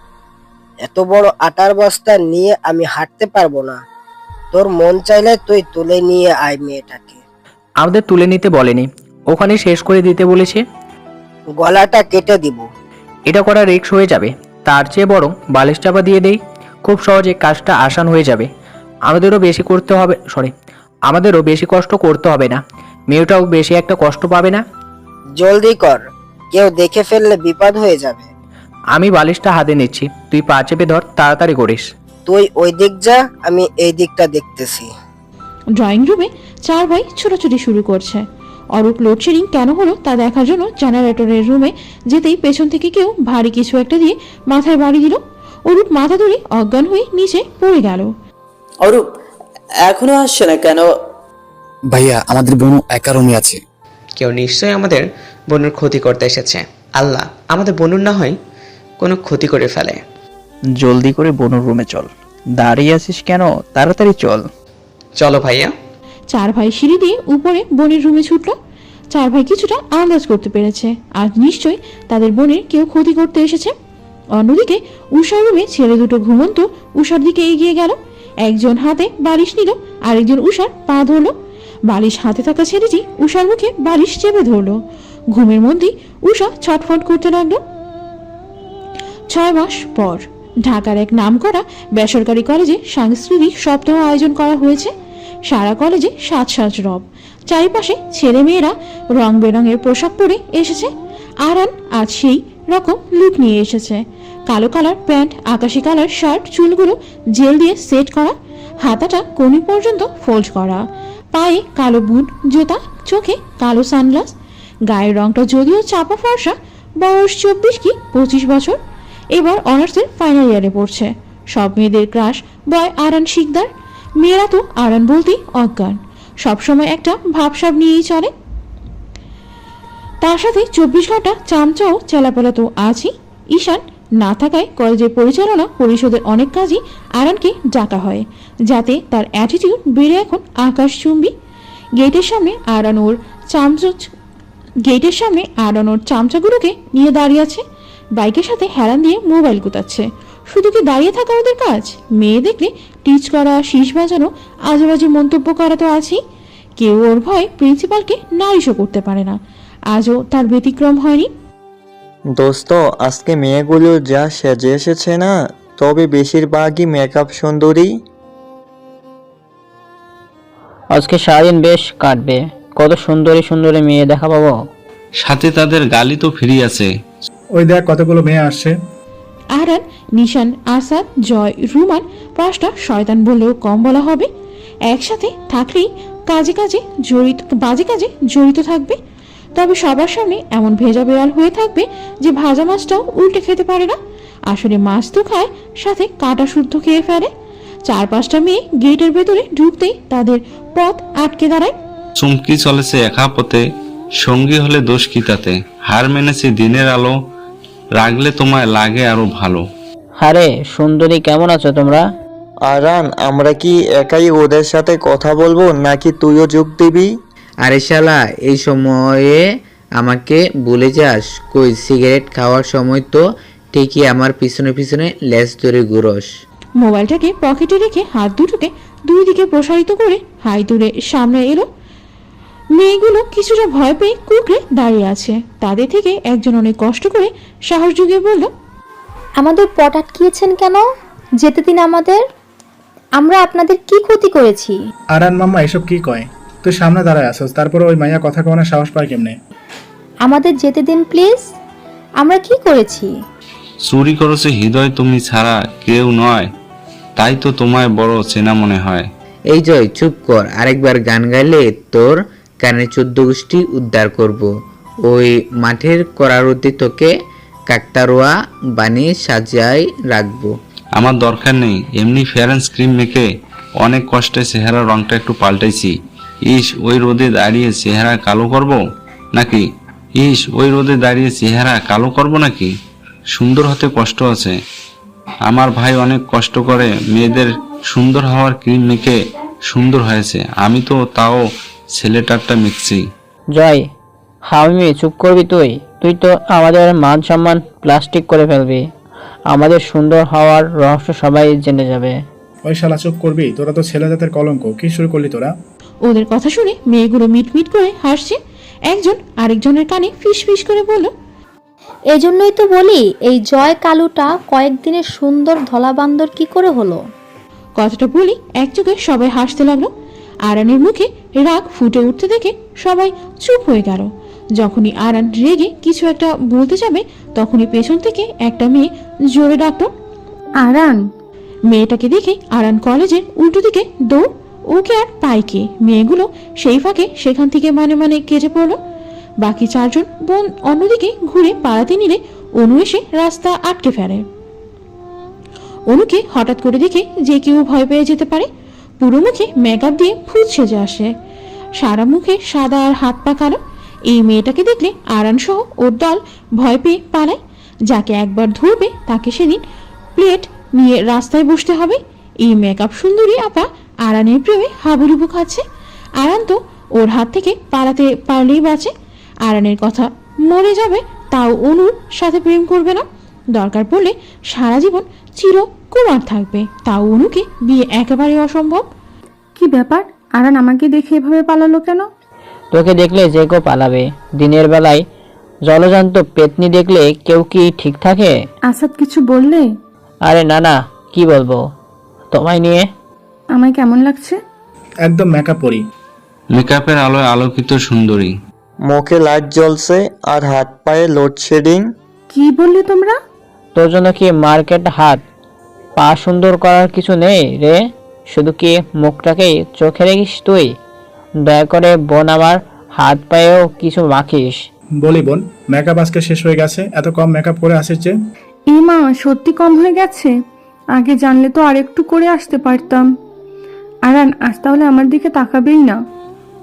এত বড় আটার বস্তা নিয়ে আমি হাঁটতে পারবো না। তোর মন চাইলে তুই তুলে নিয়ে আয় মেয়েটাকে। আমাদের তুলে নিতে বলেনি, ওখানে শেষ করে দিতে বলেছে। গলাটা কেটে দিব। এটা করা রিস্ক হয়ে যাবে, তার চেয়ে বরং বালিশ চাপা দিয়ে দেই, খুব সহজে কাজটা আসান হয়ে যাবে। আমাদেরও বেশি কষ্ট করতে হবে না, মেয়েটাও বেশি একটা কষ্ট পাবে না। জলদি কর, কেউ দেখে ফেললে বিপদ হয়ে যাবে। আমি বালিশটা হাতে নিচ্ছি, তুই পা চেপে ধর, তাড়াতাড়ি করিস। তুই ওই দিক যা, আমি এই দিকটা দেখতেছি। ড্রয়িং রুমে চার ভাই ছোটাছুটি শুরু করছে। অরূপ লোডশেডিং কেন হলো তা দেখার জন্য জেনারেটরের রুমে যেতেই পেছন থেকে কেউ ভারী কিছু একটা দিয়ে মাথায় বাড়ি দিল। অরূপ মাথা ধরে অজ্ঞান হয়ে নিচে পড়ে গেল। অরূপ এখনো আসছে না কেন? ভাইয়া, আমাদের বোনু একা রুমে আছে। কেউ নিশ্চয়ই আমাদের বনুর ক্ষতি করতে এসেছে। আল্লাহ আমাদের বনুর না হয় কোনো ক্ষতি করে ফেলে। জলদি করে বনুর রুমে চল, দাঁড়িয়ে আছিস কেন? তাড়াতাড়ি চল। চলো ভাইয়া। চার ভাই সিঁড়ি দিয়ে উপরে বোনের রুমে ছুটলো। চার ভাই কিছুটা আন্দাজ করতে পেরেছে আজ নিশ্চয়ই তাদের বোনের কেউ ক্ষতি করতে এসেছে। অন্যদিকে উষার রুমে ছেলে দুটো ঘুমন্ত উষার দিকে এগিয়ে গেল। একজন হাতে বালিশ নিল, আরেকজন উষার পা ধরলো। বালিশ হাতে থাকা ছেলেটি উষার মুখে বালিশ চেপে ধরলো। ঘুমের মধ্যেই উষা ছটফট করতে লাগলো। 6 মাস পর ঢাকার এক নামকরা বেসরকারি কলেজে সাংস্কৃতিক সপ্তাহ আয়োজন করা হয়েছে। সারা কলেজে সাজ রব, চারিপাশে ছেলে মেয়েরা রং বেরঙের পোশাক পরে এসেছে। আরান আজ সেই রকম লুক নিয়ে এসেছে। কালো কালার প্যান্ট, আকাশি কালার শার্ট, চুলগুলো জেল দিয়ে সেট করা, হাতাটা কোনি পর্যন্ত ফোল্ড করা, পায়ে কালো বুট জুতা, চোখে কালো সানগ্লাস। গায়ের রংটা যদিও চাপা ফর্সা, বয়স 24 কি 25 বছর। এবার অনার্সের ফাইনাল ইয়ারে পড়ছে। সব মেয়েদের ক্রাশ বয় আরান শিকদার। মেয়েরা তো আরান বলতেই অজ্ঞান, সবসময় একটা ভাবসাব নিয়েই চলে। তার সাথে 24 ঘন্টা চামচাও চেলাপেলা তো আছেই। ঈশান না থাকায় কলেজের পরিচালনা পরিষদের অনেক কাজই আরানকে ডাকা হয়, যাতে তার অ্যাটিটিউড বেড়ে এখন আকাশচুম্বী। গেটের সামনে আরান ওর চামচাগুলোকে নিয়ে দাঁড়িয়ে আছে। বাইকের সাথে হেলান দিয়ে মোবাইল গুতাচ্ছে। শুধু কি দাঁড়িয়ে থাকা ওদের কাজ? মেয়ে দেখলে টিচ করা, শীষ বাজানো, আজেবাজে মন্তব্য করা তো আছেই। কেউ ওর ভয় প্রিন্সিপালকে নালিশও করতে পারে না। আজও তার ব্যতিক্রম হয়নি। দোস্ত, আজকে মেয়েগুলো যা সেজে এসেছে না, তবে বেশিরভাগই মেকআপ সুন্দরী। আজকে সারাদিন বেশ কাটবে, কত সুন্দরী সুন্দরী মেয়ে দেখা পাবো। সাথে তাদের গালি তো ফ্রি আছে। ওই দেখ কতগুলো মেয়ে আসছে। আরান, নিশান, আসাদ, জয়, রুমান 5টা শয়তান বললেও কম বলা হবে। একসাথে থাকলেই বাজে কাজে জড়িত থাকবে। তবে সবার সামনে এমন ভেজা বেড়াল হয়ে থাকবে যে ভাজা মাছটাও উল্টে খেতে পারে না। আসলে মাছ তো খায়, সাথে কাটা শুদ্ধ খেয়ে ফেলে। 4-5টা মেয়ে গেটের ভেতরে ঢুকতেই তাদের পথ আটকে দাঁড়ায়। চুমকি চলেছে একা পথে, সঙ্গী হলে দোষ কি তাতে? হার মেনেছে দিনের আলো, রাগলে তোমায় লাগে আরো ভালো। আরে সুন্দরী, কেমন আছো তোমরা? আরান, আমরা কি একাই ওদের সাথে কথা বলবো নাকি তুইও যোগ দিবি? আরে শালা, এই সময়ে আমাকে ভুলে যাস? কই, সিগারেট খাওয়ার সময় তো ঠিকই আমার পিছনে পিছনে লেজ ধরে ঘুরোস। মোবাইলটাকে পকেটে রেখে হাত দুটোকে দুই দিকে প্রসারিত করে হাই তুলে সামনে এলো। মেয়েগুলো কিছুটা ভয় পেয়ে কুকড়ে দাঁড়িয়ে আছে। তাদের থেকে একজন অনেক কষ্ট করে সাহস জুগিয়ে বলল, আমাদের পট আটকিয়েছেন কেন? যেতে দিন আমাদের, আমরা আপনাদের কি ক্ষতি করেছি? আরান মাম্মা এসব কি কয়? তুই সামনে দাঁড়ায় আসছ, তারপরে ওই মাইয়া কথা কওয়ার সাহস পায় কেমনে? আমাদের যেতে দিন প্লিজ, আমরা কি করেছি? চুরি করেছে হৃদয়, তুমি ছাড়া কেউ নয়, তাই তো তোমায় বড় চেনা মনে হয়। এই জয়, চুপ কর, আরেকবার গান গাইলে তোর কানে 14 গোষ্ঠী উদ্ধার করব। ওই মাঠের করারতি তোকে কাকতারোয়া বানিয়ে সাজাই রাখবো। আমার দরকার নেই, এমনি ফেয়ার অ্যান্ড ক্রিম মেখে অনেক কষ্টে চেহারার রংটা একটু পাল্টাইছি। ইস, ওই রোদে দাঁড়িয়ে চেহারা কালো করব নাকি? ইস, ওই রোদে দাঁড়িয়ে চেহারা কালো করবো নাকি? সুন্দর হতে কষ্ট আছে। আমার ভাই অনেক কষ্ট করে মেয়েদের সুন্দর হওয়ার ক্রিম মেখে সুন্দর হয়েছে, আমি তো তাও ছেলেটারটা মেখছি। জয়, হামি চুপ করবি তুই? তুই তো আমাদের মান সম্মান প্লাস্টিক করে ফেলবি। আমাদের সুন্দর হওয়ার রহস্য সবাই জেনে যাবে। ওই শালা চুপ করবি, তোরা তো ছেলে জাতের কলঙ্ক। কি শুরু করলি তোরা? ওদের কথা শুনে মেয়েগুলো মিটমিট করে হাসছে। একজন আরেকজনের কানে ফিস ফিস করে বলল, এজন্যই তো বলি এই জয় কালুটা কয়েকদিনের সুন্দর ধলা বান্দর কি করে হলো। কথাটা বলি একযোগে সবাই হাসতে লাগলো। আরানের মুখে রাগ ফুটে উঠতে দেখে সবাই চুপ হয়ে গেল। যখনই আরান রেগে কিছু একটা বলতে যাবে তখনই পেছন থেকে একটা মেয়ে জোরে ডাকলো, আরান। মেয়েটাকে দেখে আরান কলেজের উল্টো দিকে দৌড়। ওকে আর পাইকে মেয়েগুলো সেই ফাঁকে সেখান থেকে মানে কেটে পড়লো। বাকি চারজন বোন অন্যদিকে ঘুরে পালাতে নিলে অনু এসে রাস্তা আটকে ফেলে। অনুকে হঠাৎ করে দেখে যে কেউ ভয় পেয়ে যেতে পারে। পুরো মুখে মেকআপ দিয়ে ভূত সেজে আসে, সারা মুখে সাদা আর হাত পা কালো। এই মেয়েটাকে দেখলে আরান সহ ওর দল ভয় পেয়ে পালায়। যাকে একবার ধরবে তাকে সেদিন প্লেট নিয়ে রাস্তায় বসতে হবে। এই মেকআপ সুন্দরী আপা আরানের প্রেমে হাবুডুবু খাচ্ছে। আরান তো ওর হাত থেকে পালাতে পারলেই বাঁচে। আরানের কথা মরে যাবে, তাও অনুর সাথে প্রেম করবে না। দরকার পড়লে সারা জীবন চিরকুমার থাকবে, তাও অনুকে বিয়ে একেবারে অসম্ভব। কি ব্যাপার, আরান আমাকে দেখে এভাবে পালালো কেন? তোকে দেখলে যে কেউ পালাবে। দিনের বেলায় জলজান্ত পেতনি দেখলে কেউ কি ঠিক থাকে? আসাদ কিছু বললে? আরে না না, কি বলবো তোমায় নিয়ে। আমায় কেমন লাগছে? একদম মেকআপ পরি। মেকআপের আলোয় আলোকিত সুন্দরী। মুখে লাইট জ্বলছে আর হাত পায়ে লোডশেডিং। কি বললে তোমরা? তোর জন্য কি মার্কেট হাত পা সুন্দর করার কিছু নেই রে? শুধু কি মুখটাকেই চোখে রেখিস তুই? দয়া করে বোন আমার হাত পায়েও কিছু মাখিস। বলি বোন, মেকআপ আজকে শেষ হয়ে গেছে, এত কম মেকআপ করে আসিস যে? এই মা, সত্যি কম হয়ে গেছে। আগে জানলে তো আরেকটু করে আসতে পারতাম। আরান আজ তাহলে আমার দিকে তাকাবেই না।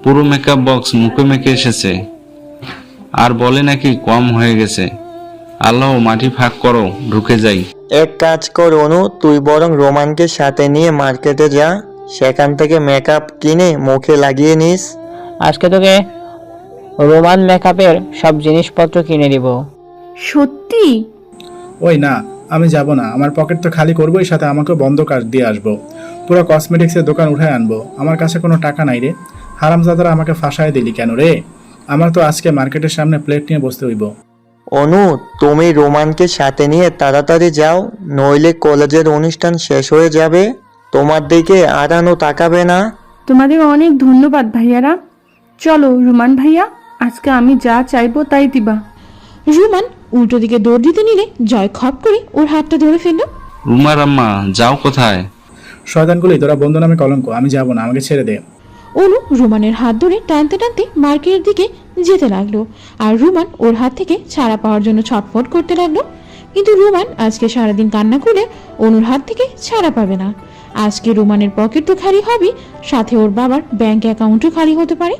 পুরো মেকআপ বক্স মুখে মেখে এসেছে আর বলে নাকি কম হয়ে গেছে। আল্লাহ, মাটি ফাঁক করো, ঢুকে যাই। এক কাজ কর অনু, তুই বরং রোমানকে সাথে নিয়ে মার্কেটে যা, সেখান থেকে মেকআপ কিনে মুখে লাগিয়ে নিস। আজকে তোকে রোমান মেকআপের সব জিনিসপত্র কিনে দিব। সত্যি? ওই না, আমি যাব না। আমার পকেট তো খালি করবোই, সাথে আমাকে বন্ধ কাজ দিয়ে আসবো। পুরো কসমেটিক্সের দোকান উঠায় আনবো। আমার কাছে কোনো টাকা নাই রে। হারামজাদারা আমাকে ফাঁসায় দিলি কেন রে? আমার তো আজকে মার্কেটের সামনে প্লেট নিয়ে বসতে হইব। অনু, তুমি রোমানকে সাথে নিয়ে তাড়াতাড়ি যাও, নইলে কলেজের অনুষ্ঠান শেষ হয়ে যাবে। তোমার দিকে আরানও তাকাবে না। তোমাদের অনেক ধন্যবাদ ভাইয়ারা। চলো রুমান ভাইয়া, আজকে আমি যা চাইবো তাই দিবা। রুমান উল্টো দিকে দৌড় দিতে নিলে জয় খপ করে ওর হাতটা ধরে ফেললো। রুমার আম্মা, যাও কোথায়? শয়তানগুলি, তোরা বন্ধু নামে কলঙ্ক। আমি যাব না, আমাকে ছেড়ে দে। অনু রুমানের হাত ধরে টানতে টানতে মার্কেটের দিকে যেতে লাগলো। আর রুমান ওর হাত থেকে ছাড়া পাওয়ার জন্য ছটফট করতে লাগলো। কিন্তু রুমান আজকে সারাদিন কান্না করলে অনুর হাত থেকে ছাড়া পাবে না। আজকে রুমানের পকেট তো খালি হবে, সাথে ওর বাবার ব্যাংক অ্যাকাউন্টও খালি হতে পারে।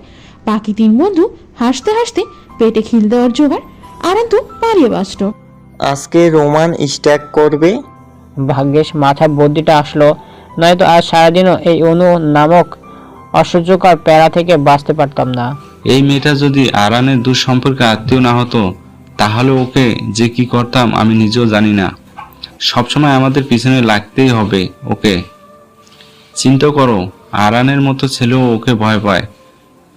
বাকি তিন বন্ধু হাসতে হাসতে পেটে খিল দেওয়ার জোগাড়। আরান তো পালিয়ে বাঁচল। আজকে রোমান স্ট্যাক করবে। ভাগ্যেশ মাথা বুদ্ধিটা আসলো, নয়তো আজ সারাদিনও এই অনু নামক অসহ্যকর প্যারা থেকে বাঁচতে পারতাম না। এই মেয়েটা যদি আরানের দূর সম্পর্কে আত্মীয় না হতো তাহলে ওকে যে কি করতাম আমি নিজেও জানি না। সবসময় আমাদের পিছনে লাগতেই হবে ওকে। চিন্তা করো, আরানের মতো ছেলেও ওকে ভয় পায়।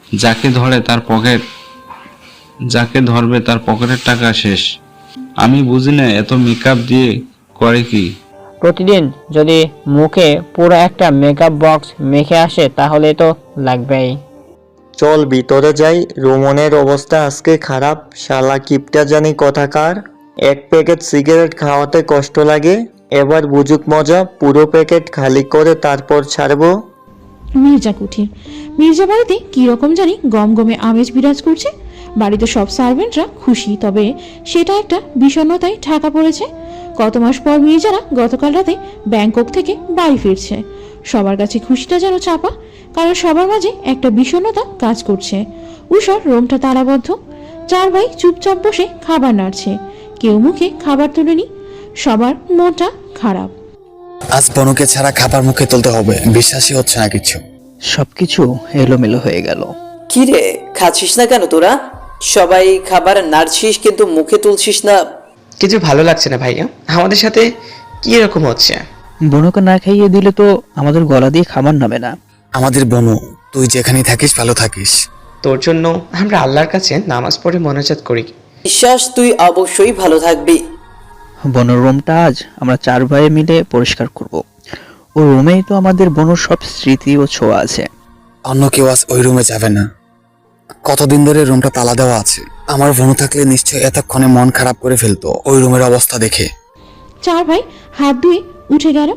যাকে ধরবে তার পকেটের টাকা শেষ। আমি বুঝি না এত মেকআপ দিয়ে করে কি। প্রতিদিন যদি মুখে পুরো একটা মেকআপ বক্স মেখে আসে তাহলে তো লাগবেই। চল ভিতরে যাই, রোমনের অবস্থা আজকে খারাপ। শালা কিপটা জানি কথাকার। এক প্যাকেট সিগারেট খাওয়াতে কষ্ট লাগে, এবার বুঝুক মজা। পুরো প্যাকেট খালি করে তারপর ছাড়বো। মির্জা কুঠির। মির্জা বাড়িতে কিরকম জানি গমগমে আমেজ বিরাজ করছে। বাড়িতে সব সার্ভেন্টরা খুশি, তবে সেটা একটা বিষণ্ণতায় ঢাকা পড়েছে। কত মাস পর মির্জারা গতকাল রাতে ব্যাংকক থেকে বাড়ি ফিরছে। সবার কাছে খুশিটা যেন চাপা, কারণ সবার মাঝে একটা বিষণ্ণতা কাজ করছে। উষার রুমটা তালাবদ্ধ। চার ভাই চুপচাপ বসে খাবার নাড়ছে, কেউ মুখে খাবার তোলেনি, সবার মনটা খারাপ। আজ বনুকে ছাড়া খাবার মুখে তুলতে হবে, বিশ্বাসই হচ্ছে না কিছু। সবকিছু এলোমেলো হয়ে গেল। কি রে, খাচ্ছিস না কেন তোরা? সবাই খাবার নাড়ছিস কিন্তু মুখে তুলছিস না। কিছু ভালো লাগছে না ভাইয়া, আমাদের সাথে কি এরকম হচ্ছে? বনুকে না খাইয়ে দিলে তো আমাদের গলা দিয়ে খাবার নামে না। আমাদের বনু, তুই যেখানেই থাকিস ভালো থাকিস। তোর জন্য আমরা আল্লাহর কাছে নামাজ পড়ে মোনাজাত করি। বিশ্বাস তুই অবশ্যই ভালো থাকবি। বনুর রুমটা আজ আমরা চার ভাই মিলে পরিষ্কার করব। ওই রুমেই তো আমাদের বনুর সব স্মৃতি ও ছোঁয়া আছে। অন্য কেউ আজ ওই রুমে যাবে না। কতদিন ধরে রুমটা তালা দেওয়া আছে। আমার বনু থাকলে নিশ্চয়ই এতক্ষণে মন খারাপ করে ফেলতো ওই রুমের অবস্থা দেখে। চার ভাই হাত ধুয়ে উঠে গেল,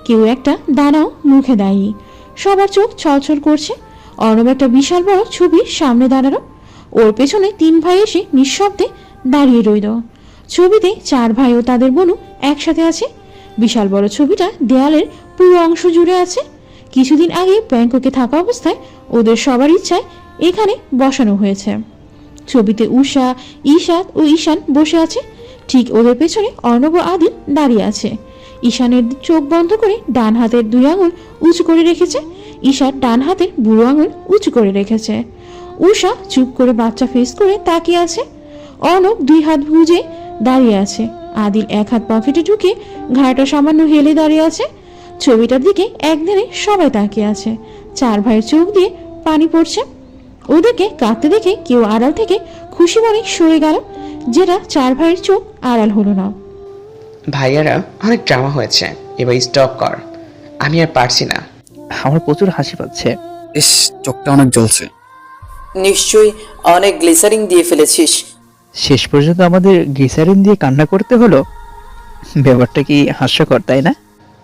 কেউ একটা দানাও মুখে দেয়নি। সবার চোখ ছলছল করছে। অর্ণব একটা বিশাল বড় ছবির সামনে দাঁড়ালো, ওর পেছনে তিন ভাই এসে নিঃশব্দে দাঁড়িয়ে রইল। ছবিতে চার ভাই ও তাদের বোনু একসাথে আছে। বিশাল বড় ছবিটা দেয়ালের পুরো অংশ জুড়ে আছে। কিছুদিন আগে ব্যাংককে থাকা অবস্থায় ওদের সবার ইচ্ছায় এখানে বসানো হয়েছে। ছবিতে উষা, ঈশাদ ও ঈশান বসে আছে, ঠিক ওদের পেছনে অর্ণব ও আদিল দাঁড়িয়ে আছে। ঈশানের চোখ বন্ধ করে ডান হাতের দুই আঙুল উঁচু করে রেখেছে, ঈশার ডান হাতের বুড়ো আঙুল উঁচু করে রেখেছে। উষা চুপ করে বাচ্চা ফেস করে তাকিয়ে আছে। অর্ণব দুই হাত ভুজে দাঁড়িয়ে আছে, আদিল এক হাত পকেটে ঢুকে ঘাড়টা সামান্য হেলে দাঁড়িয়ে আছে। ছবিটার দিকে একদিনে সবাই তাকিয়ে আছে। চার ভাইয়ের চোখ দিয়ে পানি পড়ছে। ওদেরকে কাঁদতে দেখে কেউ আড়াল থেকে খুশি মনে সরে গেল, যেটা চার ভাইয়ের চোখ আড়াল হলো না। ভাইয়ারা অনেক ড্রামা হয়েছে, এবার স্টপ কর, আমি আর পারছি না। আমার প্রচুর হাসি পাচ্ছে। ইস, চোখটা অনেক জ্বলছে। নিশ্চয়ই অনেক গ্লিসারিং দিয়ে ফেলেছিস। শেষ পর্যন্ত আমাদের গ্লিসারিন দিয়ে কান্না করতে হলো। ব্যাপারটা কি হাস্যকর, তাই না?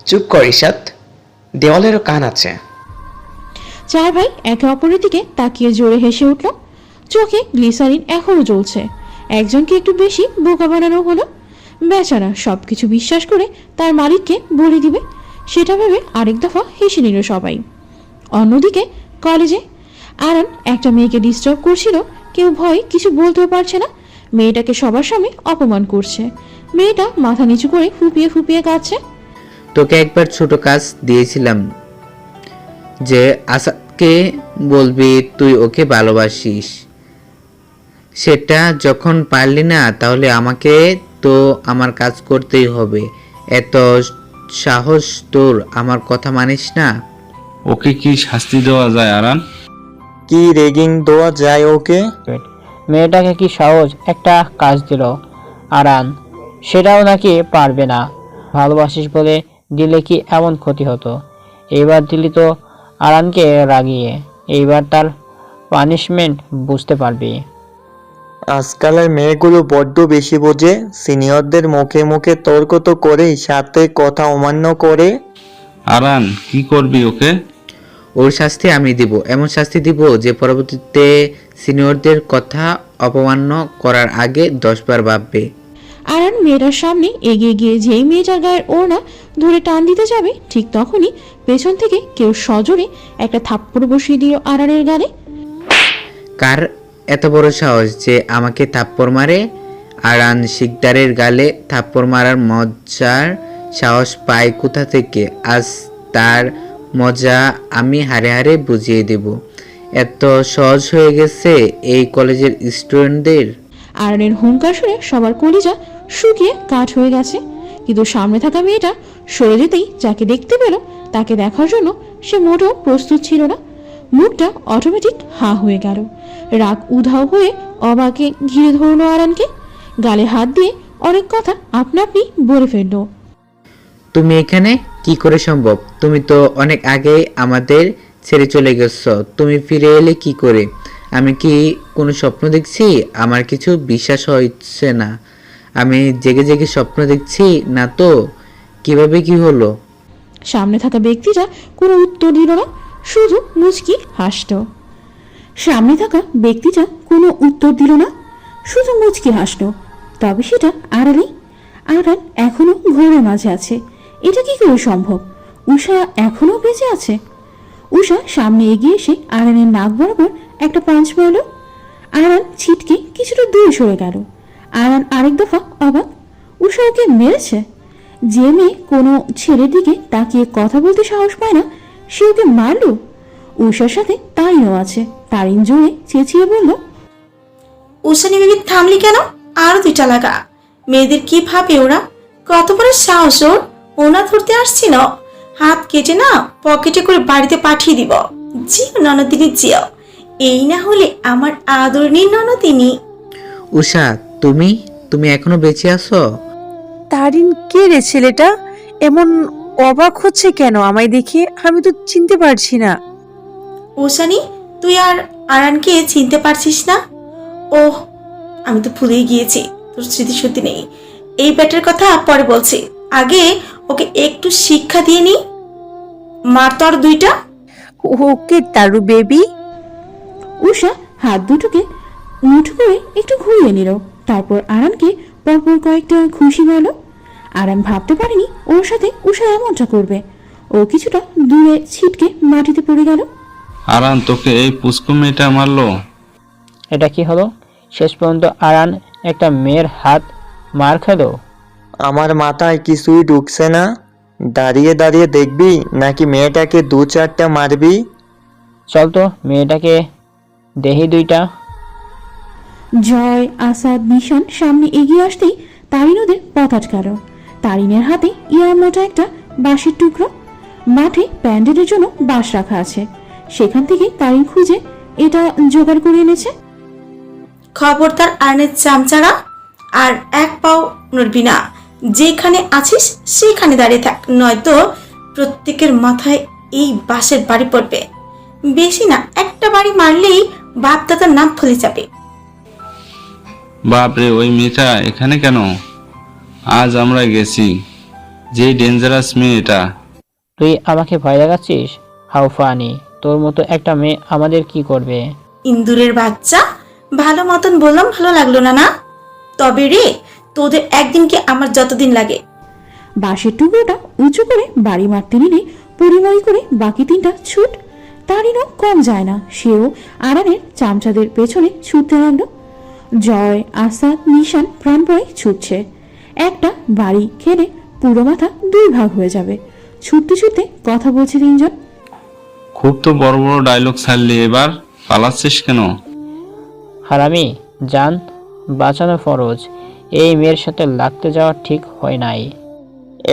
চুপ কর ঈশাদ, দেওয়ালেরও কান আছে। চার ভাই একে অপরের দিকে তাকিয়ে জোরে হেসে উঠল। চোখে গ্লিসারিন এখনো জ্বলছে। একজনকে একটু বেশি বোকা বানানো হলো। বেচারা সবকিছু বিশ্বাস করে তার মালিককে বলে দিবে, সেটা ভেবে আরেক দফা হেসে নিল সবাই। অন্যদিকে কলেজে আরান একটা মেয়েকে ডিস্টার্ব করছিল, কেউ ভয়ে কিছু বলতেও পারছে না। মেয়েটাকে সবার সামনে অপমান করছে। মেয়েটা মাথা নিচু করে ফুপিয়ে ফুপিয়ে কাঁদছে। তোকে একবার ছোট কাজ দিয়েছিলাম যে আসাদকে বলবি তুই ওকে ভালোবাসিস, সেটা যখন পারলি না তাহলে আমাকে তো আমার কাজ করতেই হবে। এত সাহস তোর, আমার কথা মানিস না? ওকে কি শাস্তি দেওয়া যায় আরান? কি রেগিং দেওয়া যায় ওকে? মেয়েটাকে কি সহজ একটা কাজ দিল আরান, সেটাও নাকি পারবে না। ভালোবাসিস বলে দিলে কি এমন ক্ষতি হতো? এইবার দিলি তো আরানকে রাগিয়ে, এইবার তার পানিশমেন্ট বুঝতে পারবি। আজকালের মেয়েগুলো বড্ড বেশি বোঝে। সিনিয়রদের মুখে মুখে তর্ক তো করেই, সাথে কথা অমান্য করে। আরান, কি করবি ওকে? ওর শাস্তি আমি দিব, এমন শাস্তি দিব যে পরবর্তীতে সিনিয়রদের কথা অপমান্য করার আগে 10 বার ভাববে। আরান মেয়েটার সামনে এগিয়ে গিয়ে যেই মেয়েটার গায়ের ওড়না ধরে টান দিতে যাবে, ঠিক তখনই পেছন থেকে কেউ সজোরে একটা থাপ্পড় বসিয়ে দিল আরানের গালে। কার এত বড় সাহস যে আমাকে থাপ্পড় মারে? আরান শিকদারের গালে থাপ্পড় মারার মজার সাহস পায় কোথা থেকে? আজ তার মজা আমি হারে হারে বুঝিয়ে দেব। এত সহজ হয়ে গেছে এই কলেজের স্টুডেন্টদের। আরানের হুঙ্কার শুনে সবার কলিজা শুকিয়ে কাঠ হয়ে গেছে। কিন্তু সামনে থাকা মেয়েটা সরে যেতেই যাকে দেখতে পেল তাকে দেখার জন্য সে মোটেও প্রস্তুত ছিল না। মুখটা অটোমেটিক হা হয়ে গেল। রাগ উধাও হয়ে অবাকে ঘিরে ধরলো আরানকে। গালে হাত দিয়ে অনেক কথা আপনা আপনি বলে ফেলল। তুমি এখানে কি করে সম্ভব? তুমি তো অনেক আগে আমাদের ছেড়ে চলে গেছো, তুমি ফিরে এলে কি করে? আমি কি কোনো স্বপ্ন দেখছি? আমার কিছু বিশ্বাস হচ্ছে না। আমি জেগে জেগে স্বপ্ন দেখছি না তো? কিভাবে কি হলো? সামনে থাকা ব্যক্তিটা কোনো উত্তর দিল না, শুধু মুচকি হাসল। সামনে থাকা ব্যক্তিটা কোনো উত্তর দিল না, শুধু মুচকি হাসল। তবে সেটা আড়ালে। আড়াল এখনো ঘরের মাঝে আছে। এটা কি করে সম্ভব? উষা এখনো বেঁচে আছে? উষা সামনে এগিয়ে এসে আড়ালের নাক বরাবর একটা পাঞ্চ মারল। আরান ছিটকে কিছুটা দূরে সরে গেল। আরান আরেক দফা অবাক, উষা ওকে মেরেছে? যে মেয়ে কোনো ছেলের দিকে তাকিয়ে কথা বলতে সাহস পায় না, সে ওকে মারল? উষার সাথে তারিনও আছে। তারিন জোরে চেঁচিয়ে বলল, উষানি বেবি থামলি কেন? আরো দুইটা লাগা। মেয়েদের কি ভাবে ওরা? কত বড় সাহস ওর! ওনা ধরতে আসছিল, হাত কেটে না পকেটে করে বাড়িতে পাঠিয়ে দিব। জিও ননদিনী জিও, এই না হলে আমার আদরণীর ননদিনী। উষা, তুমি তুমি এখনো বেঁচে আছো? তারিন কে রে ছেলেটা? এমন অবাক হচ্ছে কেন আমায় দেখে? আমি তো চিনতে পারছি না। উষানি, তুই আর আরানকে চিনতে পারছিস না? ওহ, আমি তো ভুলেই গিয়েছি, তোর স্মৃতিশক্তি নেই। এই ব্যাটার কথা পরে বলছি, আগে ওকে একটু শিক্ষা দিয়ে নি। মার তো আর দুইটা। ওকে তারু বেবি। উষা হাত দুটোকে মুঠো করে একটু ঘুরিয়ে নিল, তারপর আরানকে পরপর কয়েকটা খুশি মারল। আরান ভাবতে পারেনি ওর সাথে উষা এমনটা করবে। ও কিছুটা দূরে ছিটকে মাটিতে পড়ে গেল। আরান, তোকে এই পুষ্কু মেয়েটা মারলো? এটা কি হলো? শেষ পর্যন্ত আরান একটা মেয়ের হাত মার খেলো। আমার মাথায় কিছুই ঢুকছে না। দাঁড়িয়ে দাঁড়িয়ে দেখবি নাকি মেয়েটাকে 2-4টা মারবি? চল তো মেয়েটাকে দেহি দুইটা। জয়, আসাদ, নিশান সামনে এগিয়ে আসতেই তারিন ওদের পথ আটকাল। তারিনের হাতে ইয়ার মোটা একটা বাঁশের টুকরো। মাঠে প্যান্ডেলের জন্য বাঁশ রাখা আছে, সেখান থেকে তারিন খুঁজে এটা জোগাড় করে এনেছে। খবরদার আর্নের চামচারা, আর এক পাও নড়বি না। যেখানে আছিস সেখানে দাঁড়িয়ে থাক, নয়তো প্রত্যেকের মাথায় এই বাঁশের বাড়ি পড়বে। বেশি না, একটা বাড়ি মারলেই বাপ দাদার নাম ফলে যাবে। বাপরে, ওই মেয়েটা এখানে কেন? আজ আমরা গেছি। যে ডেঞ্জারাস মেয়ে এটা। তুই আমাকে ভয় দেখাচ্ছিস? How funny! তোর মতো একটা মেয়ে আমাদের কি করবে? ইন্দুরের বাচ্চা, ভালো মতন বললাম, ভালো লাগলো না? না তবে রে, তোদের একদিনকে আমার যতদিন লাগে। বাঁশের টুকরোটা উঁচু করে বাড়ি মারতে নিলে পরিময় করে বাকি তিনটা ছুট। তারিনও কম যায় না, সেও আরানের চামচাদের পেছনে ছুটতে লাগলো। জয়, আসাদ, নিশান প্রাণপণে ছুটছে। একটা বাড়ি খেলে পুরো মাথা 2 ভাগ হয়ে যাবে। ছুটতে ছুটতে কথা বলছে তিনজন। খুব তো বড় বড় ডায়লগ ছাড়লি, এবার পালাচ্ছিস কেন? হারামি, জান বাঁচানো ফরজ। এই মেয়ের সাথে লাগতে যাওয়া ঠিক হয় নাই।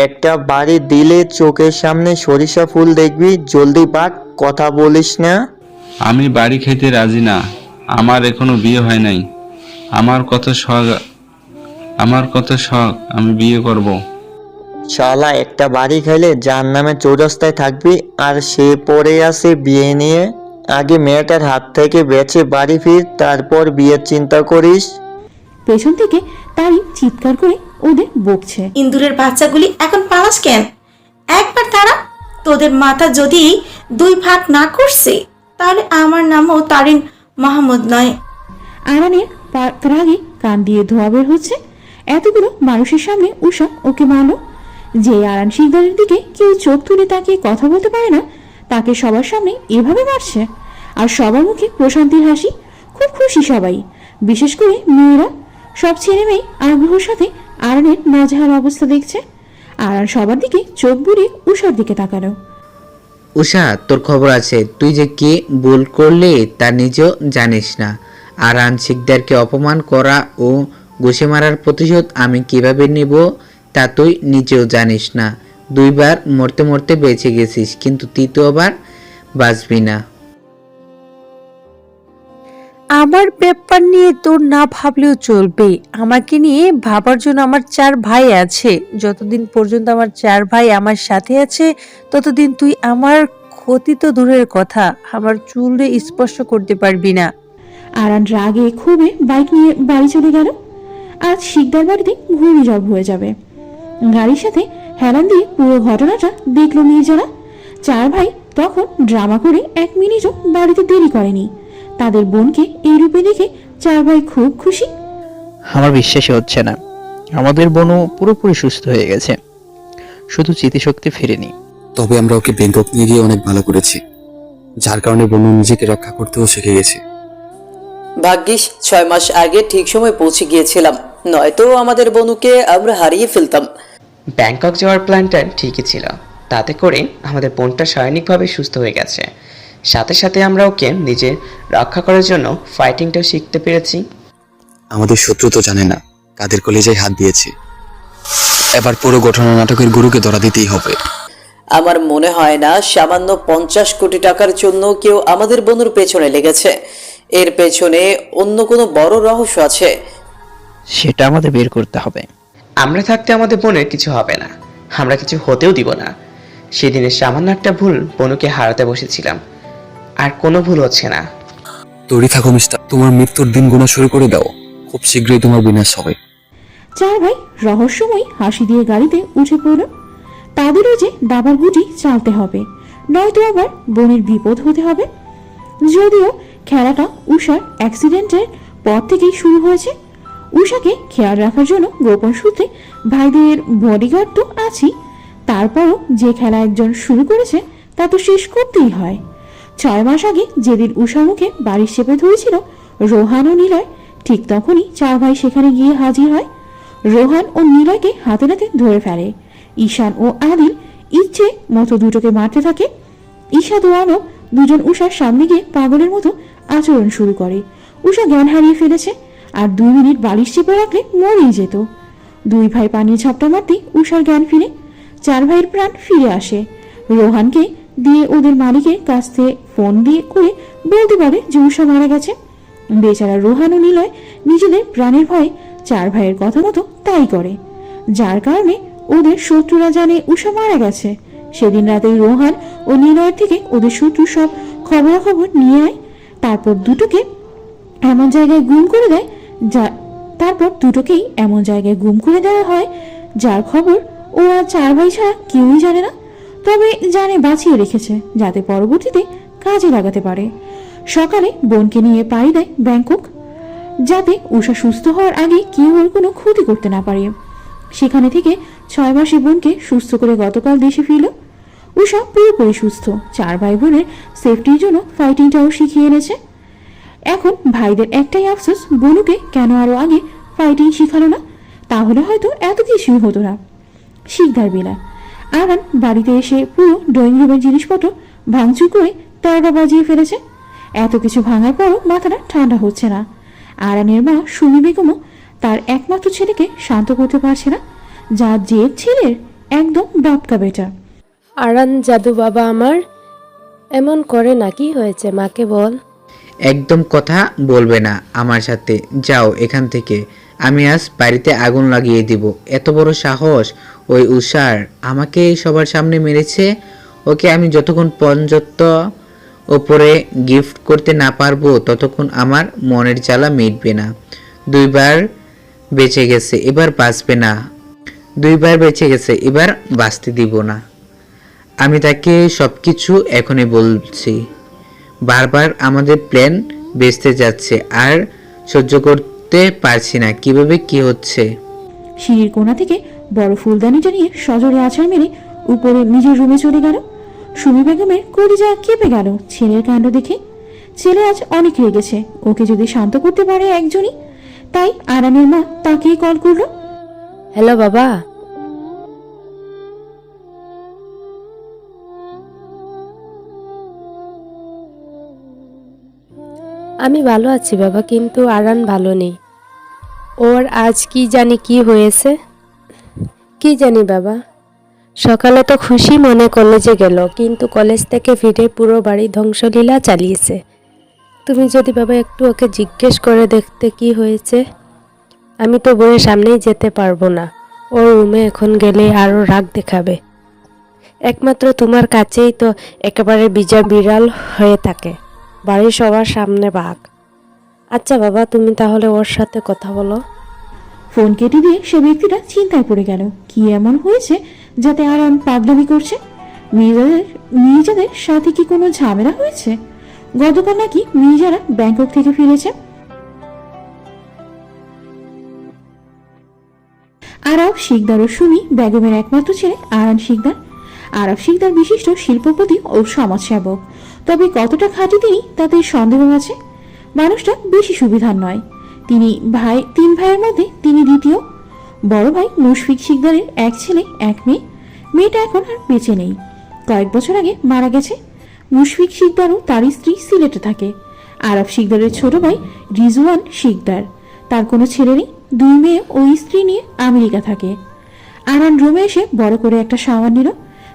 একটা বাড়ি দিলে চোখের সামনে সরিষা ফুল দেখবি। জলদি বাক, কথা বলিস না। আমি বাড়ি খেতে রাজি না। আমার এখনো বিয়ে হয় নাই। আমার কত শখ, আমি বিয়ে করব। শালা, একটা বাড়ি খাইলে যার নামে চৌরাস্তায় থাকবি, আর সে পড়ে আছে বিয়ে নিয়ে। আগে মেয়েটার হাত থেকে বেঁচে বাড়ি ফির, তারপর বিয়ের চিন্তা করিস। পেছন থেকে তারিন চিৎকার করে ওদের বকছে। ইন্দুরের বাচ্চাগুলি এখন পালাস কেন? একবার তারা, তোদের মাথা যদি 2 ভাগ না করছে, তাহলে আমার নামও তারিন মাহমুদ নয়। আরানের রাগে কান দিয়ে ধোয়া বের হচ্ছে। এতগুলো মানুষের সামনে উষা ওকে মারল। যে আরান শিকদারের দিকে কেউ চোখ তুলে তাকিয়ে কথা বলতে পারে না, তাকে সবার সামনে এভাবে মারছে। আর সবার মুখে প্রশান্তির হাসি। খুব খুশি সবাই, বিশেষ করে মেয়েরা। সব ছেলে মেয়ে আগ্রহের সাথে আরানের নাজেহাল অবস্থা দেখছে। আরান সবার দিকে চোখ বুলিয়ে উষার দিকে তাকালো। উষা, তোর খবর আছে? তুই যে কি ভুল করলি তা নিজেও জানিস না। আরান শিকদারকে অপমান করা ও ঘুষি মারার প্রতিশোধ আমি কিভাবে নিব তা তুই নিজেও জানিস না। 2 বার মরতে মরতে বেঁচে গেছিস, কিন্তু 3য়বার বাঁচবি না। আমার ব্যাপার নিয়ে তোর না ভাবলেও চলবে। আমাকে নিয়ে ভাবার জন্য আমার 4 ভাই আছে। যতদিন পর্যন্ত আমার 4 ভাই আমার সাথে আছে, ততদিন তুই আমার ক্ষতি তো দূরের কথা, আমার চুলে স্পর্শ করতে পারবি না। আরান রাগে খুবই বাইক নিয়ে বাড়ি চলে গেল। আজ শিকদার বাড়িতে ঘূর্ণিঝড় হয়ে যাবে। গাড়ির সাথে হেলান দিয়ে পুরো ঘটনাটা দেখলো মির্জারা। 4 ভাই তখন ড্রামা করে 1 মিনিটও বাড়িতে দেরি করেনি। তাদের বোনকে এই রূপে দেখে 4 ভাই খুব খুশি। আমার বিশ্বাসই হচ্ছে না, আমাদের বোনও পুরোপুরি সুস্থ হয়ে গেছে, শুধু স্মৃতিশক্তি ফেরেনি। তবে আমরা ওকে ব্যাংকক নিয়ে গিয়ে অনেক ভালো করেছি, যার কারণে বনু নিজেকে রক্ষা করতেও শিখে গেছে। ভাগ্যিস 6 মাস আগে ঠিক সময় পৌঁছে গিয়েছিলাম, নয়তো আমাদের বনুকে আমরা হারিয়ে ফেলতাম। ব্যাংকক যাওয়ার প্ল্যানটা ঠিকই ছিল, তাতে করে আমাদের বোনটা শারীরিকভাবে সুস্থ হয়ে গেছে, সাথে সাথে আমরা ওকে নিজে রক্ষা করার জন্য ফাইটিংটাও শিখতে পেরেছি। আমাদের শত্রু তো জানে না কাদের কলেজায় হাত দিয়েছে। এবার পুরো ঘটনা নাটকের গুরুকে ধরা দিতেই হবে। আমার মনে হয় না সামান্য 50 কোটি টাকার জন্য কেউ আমাদের বনুর পেছনে লেগেছে। এর পেছনে অন্য কোনো বড় রহস্য আছে। সেটা আমাদের বের করতে হবে। আমরা থাকতে আমাদের বোনের কিছু হবে না, আমরা কিছু হতেও দিব না। সেদিনের সামান্য একটা ভুল বনুকে হারাতে বসেছিলাম, আর কোনো ভুল হচ্ছে না। তৈরি থাকো মিস্টার, তোমার মৃত্যুর দিন গোনা শুরু করে দাও, খুব শীঘ্রই তোমার বিনাশ হবে। চার ভাই রহস্যময় হাসি দিয়ে গাড়িতে উঠে পড়ল। তাদেরও যে দাবার গুটি চালতে হবে, নয়তো আবার বোনের বিপদ হতে হবে। যদিও খেলাটা উষার অ্যাক্সিডেন্টের পর থেকেই শুরু হয়েছে। উষাকে খেয়াল রাখার জন্য গোপন সূত্রে ভাইদের বডিগার্ড তো আছেই, তারপরও যে খেলা একজন শুরু করেছে তা তো শেষ করতেই হয়। 6 মাস আগে যেদিন উষা মুখে বাড়ির চেপে ধরেছিল রোহান ও নিলয়, ঠিক তখনই চার ভাই সেখানে গিয়ে হাজির হয়। রোহান ও নিলয়কে হাতে নাতে ধরে ফেলে। ঈশান ও আদিল ইচ্ছে মতো দুটোকে মারতে থাকে। ঈশাদ ও আনব দুজন উষার সামনে গিয়ে পাগলের মতো আচরণ শুরু করে। উষা জ্ঞান হারিয়ে ফেলেছে, আর 2 মিনিট বালিশ চেপে রাখলে মরেই যেত। 2 ভাই পানিয়ে ঝাপটা মারতেই উষার জ্ঞান ফিরে, 4 ভাইয়ের প্রাণ ফিরে আসে। রোহানকে দিয়ে ওদের মালিকের কাছ থেকে ফোন দিয়ে করে বলতে পারে যে উষা মারা গেছে। বেচারা রোহান ও নিলয় নিজেদের প্রাণের ভয়ে 4 ভাইয়ের কথা মতো তাই করে, যার কারণে ওদের শত্রুরা জানে উষা মারা গেছে। সেদিন রাতে রোহান ও নিলয়ের থেকে ওদের শত্রু সব খবরাখবর নিয়ে আয়, তারপর দুটোকেই এমন জায়গায় গুম করে দেওয়া হয় যার খবর ওরা 4 ভাই ছাড়া কেউই জানে না। তবে জানে বাঁচিয়ে রেখেছে যাতে পরবর্তীতে কাজে লাগাতে পারে। সকালে বোনকে নিয়ে পাড়ি দেয় ব্যাংকক, যাতে উষা সুস্থ হওয়ার আগে কেউ ওর কোনো ক্ষতি করতে না পারে। সেখানে থেকে 6 মাসে বোনকে সুস্থ করে গতকাল দেশে ফিরল। উষা পুরোপুরি সুস্থ। 4 ভাই বোনের সেফটির জন্য ফাইটিংটাও শিখিয়ে এনেছে। এখন ভাইদের একটাই আফসোস, বনুকে কেন আরো আগে ফাইটিং শিখালো না, তাহলে হয়তো এত কিছুই হতো না। শিকদার বেলা আরান বাড়িতে এসে পুরো ড্রয়িং রুমের জিনিসপত্র ভাঙচুর করে 13টা বাজিয়ে ফেলেছে। এত কিছু ভাঙার পরও মাথাটা ঠান্ডা হচ্ছে না। আরানের মা সুমি বেগমও তার একমাত্র ছেলেকে শান্ত করতে পারছে না, যা জেদ ছেলের একদম বাপকা বেটা। আরান জাদু বাবা আমার এমন করে না, কি হয়েছে মাকে বল। একদম কথা বলবে না আমার সাথে, যাও এখান থেকে। আমি আজ বাড়িতে আগুন লাগিয়ে দিব। এত বড় সাহস ওই উষার, আমাকে সবার সামনে মেরেছে। ওকে আমি যতক্ষণ পর্যন্ত ওপরে গিফট করতে না পারবো ততক্ষণ আমার মনের জ্বালা মিটবে না। 2 বার বেঁচে গেছে, এবার বাঁচবে না। 2 বার বেঁচে গেছে, এবার বাঁচতে দিব না। আমি তাকে সবকিছু এখনই বলছি। বারবার আমাদের প্ল্যান বেচতে যাচ্ছে, আর সহ্য করতে পারছি না। কিভাবে কি হচ্ছে। সিঁড়ির কোণা থেকে বড় ফুলদানিটা নিয়ে সজোরে আছাড় মেরে উপরে নিজের রুমে চলে গেল। সুমি বেগমের কলিজা কেঁপে গেল ছেলের কাণ্ড দেখে। ছেলে আজ অনেক রেগেছে, ওকে যদি শান্ত করতে পারে একজনই। তাই আরানের মা তাকেই কল করলো। হ্যালো বাবা। আমি ভালো আছি বাবা, কিন্তু আরান ভালো নেই। ওর আজ কি জানি কি হয়েছে, কি জানি বাবা। সকালে তো খুশি মনে কলেজে গেল, কিন্তু কলেজ থেকে ফিরে পুরো বাড়ি ধ্বংসলীলা চালিয়েছে। তুমি যদি বাবা একটু ওকে জিজ্ঞেস করে দেখতে কি হয়েছে। আমি তো বইয়ের সামনেই যেতে পারবো না, ওর রুমে এখন গেলে আরও রাগ দেখাবে। একমাত্র তোমার কাছেই তো একেবারে বিড়াল হয়ে থাকে, বাড়ির সবার সামনে বাঘ। আচ্ছা বাবা, তুমি তাহলে ওর সাথে কথা বলো। ফোন কেটে দিয়ে সে ব্যক্তিটা চিন্তায় পড়ে গেল, কি এমন হয়েছে যাতে আরাম পাগলামি করছে। মির্জাদের সাথে কি কোনো ঝামেলা হয়েছে? গতকাল নাকি মির্জারা ব্যাংকক থেকে ফিরেছে। আরব শিকদার ও সুমি বেগমের একমাত্র ছেলে আরান শিকদার। আরব শিকদার বিশিষ্ট শিল্পপতি ও সমাজসেবক, তবে কতটা খাঁটি তিনি তাতে সন্দেহ আছে। মানুষটা বেশি সুবিধার নয়। তিন ভাইয়ের মধ্যে তিনি দ্বিতীয়। বড় ভাই মুশফিক শিকদারের এক ছেলে এক মেয়ে। মেয়েটা এখন আর বেঁচে নেই, কয়েক বছর আগে মারা গেছে। মুশফিক শিকদারও তার স্ত্রী সিলেটে থাকে। আরব শিকদারের ছোট ভাই রিজওয়ান শিকদার, তার কোনো ছেলে নেই। 2 মেয়ে ও স্ত্রী নিয়ে আমেরিকা থাকে। আরান রুমে এসে বড় করে একটা শাওয়ার নিল,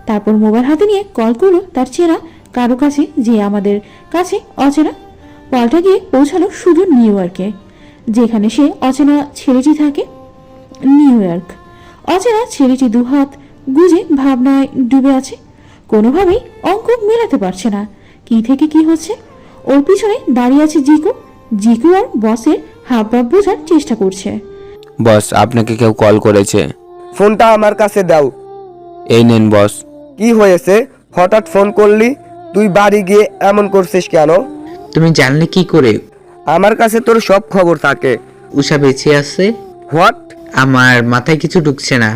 তারপর মোবাইল হাতে নিয়ে কল করলো তার চেনা কারো কাছে, যে আমাদের কাছে অচেনা। কলটা গিয়ে পৌঁছালো শুধু নিউ ইয়র্কে, যেখানে সে অচেনা ছেলেটি থাকে। New York. অচেনা ছেলেটি দুহাত গুজে ভাবনায় ডুবে আছে, কোনোভাবেই অঙ্ক মেলাতে পারছে না কি থেকে কি হচ্ছে। ওর পিছনে দাঁড়িয়ে আছে জিকু আর বসের হাবভাব বোঝার চেষ্টা করছে। বস, আপনাকে কেউ কল করেছে। ফোনটা আমার কাছে দাও। এই নেন বস। কি হয়েছে, হঠাৎ ফোন করলি? তুই বাড়ি গিয়ে এমন করছিস কেন? তুমি জানলে কি করে? আমার কাছে তোর সব খবর থাকে। উষা বেঁচে আছে? হোয়াট? আমার মাথায় কিছু ঢুকছে না।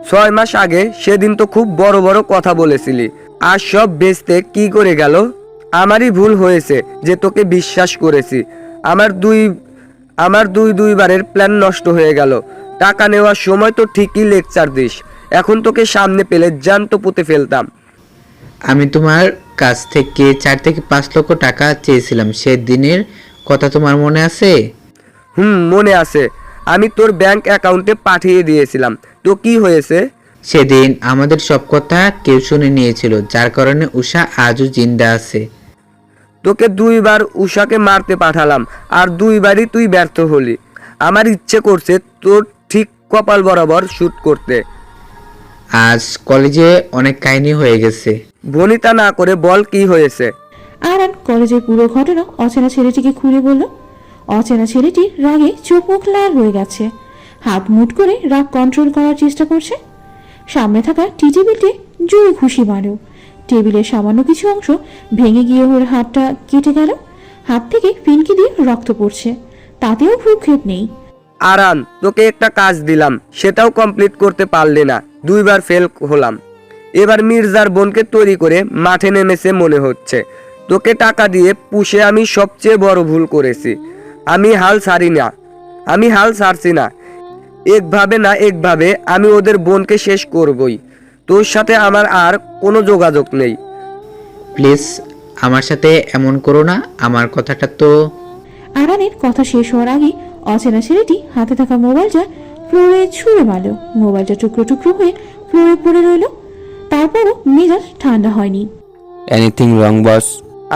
6 মাস আগে সেদিন তো খুব বড় বড় কথা বলেছিলি, আর সব বেচতে কি করে গেল? আমারই ভুল হয়েছে যে তোকে বিশ্বাস করেছি। আমার দুইবারের প্ল্যান নষ্ট হয়ে গেল। টাকা নেওয়ার সময় তো ঠিকই লেকচার দিস, এখন তোকে সামনে পেলে জ্যান্ত পুঁতে ফেলতাম। আমি তোমার কাছ থেকে 4 থেকে 5 লক্ষ টাকা চেয়েছিলাম, সেদিনের কথা তোমার মনে আছে? মনে আছে। আমি তোর ব্যাংক অ্যাকাউন্টে পাঠিয়ে দিয়েছিলাম। তো কি হয়েছে? সেদিন আমাদের সব কথা কেউ শুনে নিয়েছিল, যার কারণে উষা আজও জিন্দা আছে। তোকে 2 বার উষাকে মারতে পাঠালাম, আর 2 বারই তুই ব্যর্থ হলি। আমার ইচ্ছে করছে তোর ঠিক কপাল বরাবর শুট করতে। আজ কলেজে অনেক কাহিনী হয়ে গেছে। ভনিতা না করে বল কি হয়েছে। আরান কলেজের পুরো ঘটনা অচেনা ছেলেটিকে খুলে বলল। অচেনা ছেলেটির রাগে চোখ মুখ লাল হয়ে গেছে, হাত মুট করে রাগ কন্ট্রোল করার চেষ্টা করছে। সামনে থাকা টি টেবিলটি জোরে ঘুষি মারল। টেবিলের সামান্য কিছু অংশ ভেঙে গিয়ে ওর হাতটা কেটে গেল। হাত থেকে ফিনকি দিয়ে রক্ত পড়ছে, তাতেও ভ্রুক্ষেপ নেই। আরান, তোকে একটা কাজ দিলাম, সেটাও কমপ্লিট করতে পারলি না। 2 বার ফেল হলাম। এবার মির্জার বোনকে তৈরি করে মাঠে নেমেছে মনে হচ্ছে। তোকে টাকা দিয়ে পুষে আমি সবচেয়ে বড় ভুল করেছি। আমি হাল ছাড়ছি না। একভাবে না একভাবে আমি ওদের বোনকে শেষ করবই। তোর সাথে আমার আর কোনো যোগাযোগ নেই। প্লিজ আমার সাথে এমন করো না, আমার কথাটা তো। আরানের কথা শেষ হওয়ার আগে অচেনা ছেলেটি হাতে থাকা মোবাইলটা ফ্লোরে ছুঁড়ে মারল। মোবাইলটা টুকরো টুকরো হয়ে ফ্লোরে পড়ে রইল। তারপরও মেজাজ ঠান্ডা হয়নি। এনিথিং রং বস?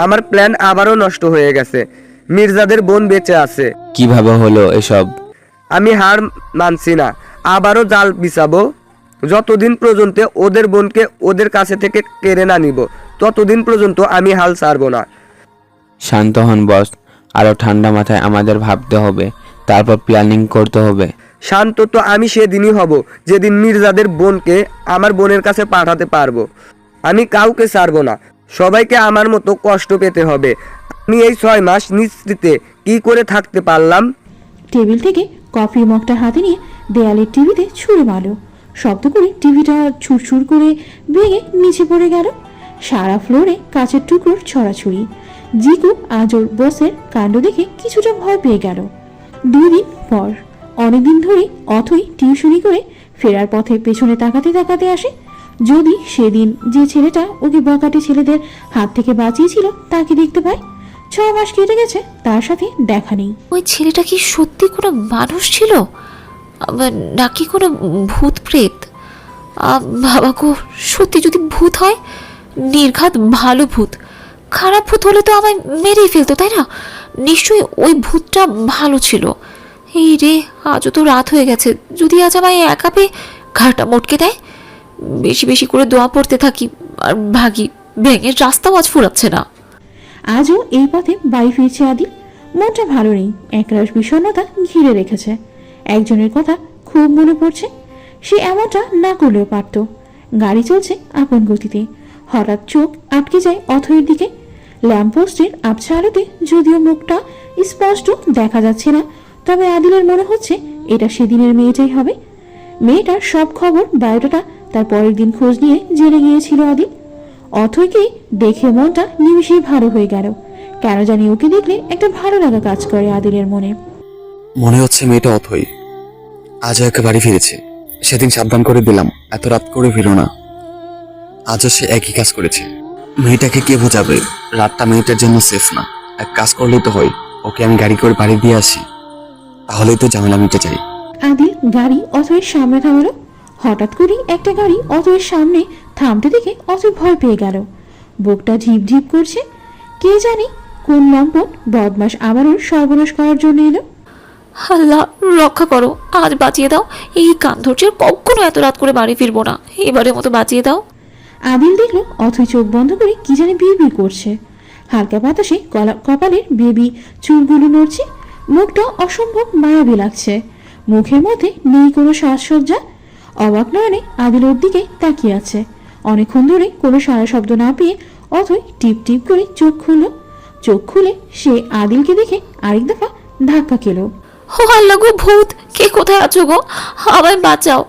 আমার প্ল্যান আবারও নষ্ট হয়ে গেছে। মির্জাদের বোন বেঁচে আছে। কিভাবে হলো এসব? আমি হার মানছি না, আবারও জাল বিছাবো। যতদিন পর্যন্ত ওদের বোনকে ওদের কাছে থেকে কেড়ে না নিব, ততদিন পর্যন্ত আমি হাল ছাড়বো না। শান্ত হন বস, আরো ঠান্ডা মাথায় আমাদের ভাবতে হবে, তারপর প্ল্যানিং করতে হবে। শান্ত তো আমি সেদিনই হব যেদিন মির্জাদের বোনকে আমার বোনের কাছে পাঠাতে পারবো। আমি কাউকে ছাড়বো না, সবাইকে আমার মতো কষ্ট পেতে হবে। আমি এই 6 মাস নিশ্চিতে কি করে থাকতে পারলাম? টেবিল থেকে কফির মগটা হাতে নিয়ে দেয়ালের টিভিতে ছুঁড়ে মারল। শব্দ করে টিভিটা ছুটছুট করে ভেঙে নিচে পড়ে গেল। সারা ফ্লোরে কাচের টুকরোর ছড়াছড়ি। জিকু আজ ওর বসের কাণ্ড দেখে কিছুটা ভয় পেয়ে গেল। 2 দিন পর, অনেকদিন ধরে অথই টিউশনি করে ফেরার পথে পেছনে তাকাতে তাকাতে আসে। যদি সেদিন যে ছেলেটা ওকে বকাটে ছেলেদের হাত থেকে বাঁচিয়েছিল তাকে দেখতে পায়। 6 মাস কেটে গেছে, তার সাথে দেখা নেই। ওই ছেলেটা কি সত্যি কোনো মানুষ ছিল নাকি কোনো ভূত প্রেত? বাবা গো, সত্যি যদি ভূত হয়, নির্ঘাত ভালো ভূত। খারাপ ভূত হলে তো আমায় মেরেই ফেলতো, তাই না? নিশ্চয়ই ওই ভূতটা ভালো ছিল। এই রে, আজও তো রাত হয়ে গেছে। যদি আজ আমায় একা পেয়ে ঘাড়টা মটকে দেয়। বেশি বেশি করে দোয়া পড়তে থাকি আর ভাগি। ব্যাঙের রাস্তাও আজ ফুরাচ্ছে না। আজও এই পথে বাড়ি ফিরছে আদিল। মনটা ভালো নেই, একরাশ বিষণ্ণতা ঘিরে রেখেছে। একজনের কথা খুব মনে পড়ছে। সে এমনটা না করলেও পারত। গাড়ি চলছে আপন গতিতে। হঠাৎ চোখ আটকে যায় অথয়ের দিকে। ল্যাম্পপোস্টের আবছা আলোতে যদিও মুখটা স্পষ্ট দেখা যাচ্ছে না, তবে আদিলের মনে হচ্ছে এটা সেদিনের মেয়েটাই হবে। মেয়েটার সব খবর, বায়োডাটা তার পরের দিন খোঁজ নিয়ে জেনে গিয়েছিল আদিল। অথয়কে দেখে মনটা নিমিষেই ভালো হয়ে গেল। কেন জানি ওকে দেখলে একটা ভালো লাগা কাজ করে আদিলের মনে। মনে হচ্ছে মেয়েটা অথই আজও একে বাড়ি ফিরেছে। সেদিন সাবধান করে দিলাম এত রাত করে ফিরো না, আজও সে একই কাজ করেছে। মেয়েটাকে কে বোঝাবে রাতটা মেয়েটার জন্য সেফ না। এক কাজ করলেই তো হয়, ওকে আমি গাড়ি করে বাড়ি দিয়ে আসি, তাহলেই তো ঝামেলা মিটে যায়। আদিল গাড়ি অথয়ের সামনে থামালো। হঠাৎ করেই একটা গাড়ি অথয়ের সামনে থামতে দেখে অথয় ভয় পেয়ে গেল। বুকটা ঢিপ ঢিপ করছে। কে জানি কোন লম্পট বদমাস আবার ওর সর্বনাশ করার জন্য এলো। আল্লাহ রক্ষা করো, আজ বাঁচিয়ে দাও। এই কান ধরছে, কখনো এত রাত করে বাড়ি ফিরবো না, এবারের মতো বাঁচিয়ে দাও। আদিল দেখলো অথই চোখ বন্ধ করে কি জানি বিড়বিড় করছে। হালকা বাতাসে কপালের বেবি চুলগুলো নড়ছে। মুখটা অসম্ভব মায়াবী লাগছে। মুখের মধ্যে নেই কোনো সাজসজ্জা। অবাক নয়নে আদিল ওর দিকে তাকিয়ে আছে। অনেকক্ষণ ধরে কোনো সারা শব্দ না পেয়ে অথই টিপ টিপ করে চোখ খুলল। চোখ খুলে সে আদিলকে দেখে আরেক দফা ধাক্কা খেলো। ও আল্লাহ গো, ভূত! কে কোথায় আছো গো? আমায় বাঁচাও,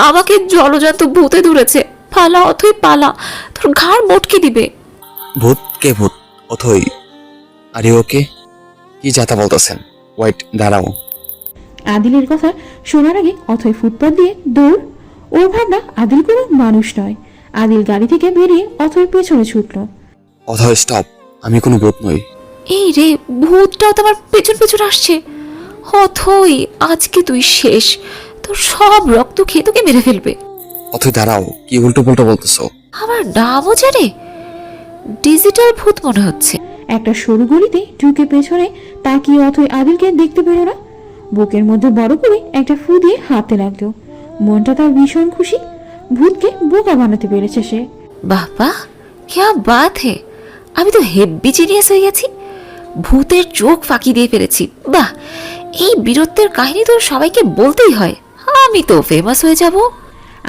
আমাকে জলজান্ত ভূতে ধরেছে। পালা অথই পালা, তোর ঘাড় মটকে দিবে। ভূত? কে ভূত? অথই? আরে ওকে কি যাতা বলতেছেন? ওয়েট, দাঁড়াও। আদিলের কথা শোনার আগে অথই ফুটপাত দিয়ে দৌড়। ওর ভাবনা আদিল কোনো মানুষ নয়। আদিল গাড়ি থেকে বেরিয়ে অথই পেছনে ছুটল। অথই স্টপ, আমি কোনো ভূত নই। এই রে, ভূতটাও তো আমার পেছন পেছন আসছে। অথই, আজকে তুই শেষ। তোর সব রক্ত খেয়ে তোকে মেরে ফেলবে। অথই দাঁড়াও, কি উল্টো পাল্টা বলতেছো? আমার নামও জানে? ডিজিটাল ভূত মনে হচ্ছে। একটা সরু গলিতে ঢুকে পেছনে তাকিয়ে অথই আদিলকে দেখতে পেল না। বুকের মধ্যে বড় করে একটা ফু দিয়ে হাঁটতে লাগলো। মনটা তার ভীষণ খুশি। ভূতকে বোকা বানাতে পেরেছে সে। বাবা क्या बात है, আমি তো হেব্বি জিনিয়াস হয়ে গেছি। ভূতের চোখ ফাঁকি দিয়ে ফেলেছি। বাহ, এই বীরত্বের কাহিনী তো সবাইকে বলতেই হয়। আমি তো ফেমাস হয়ে যাব।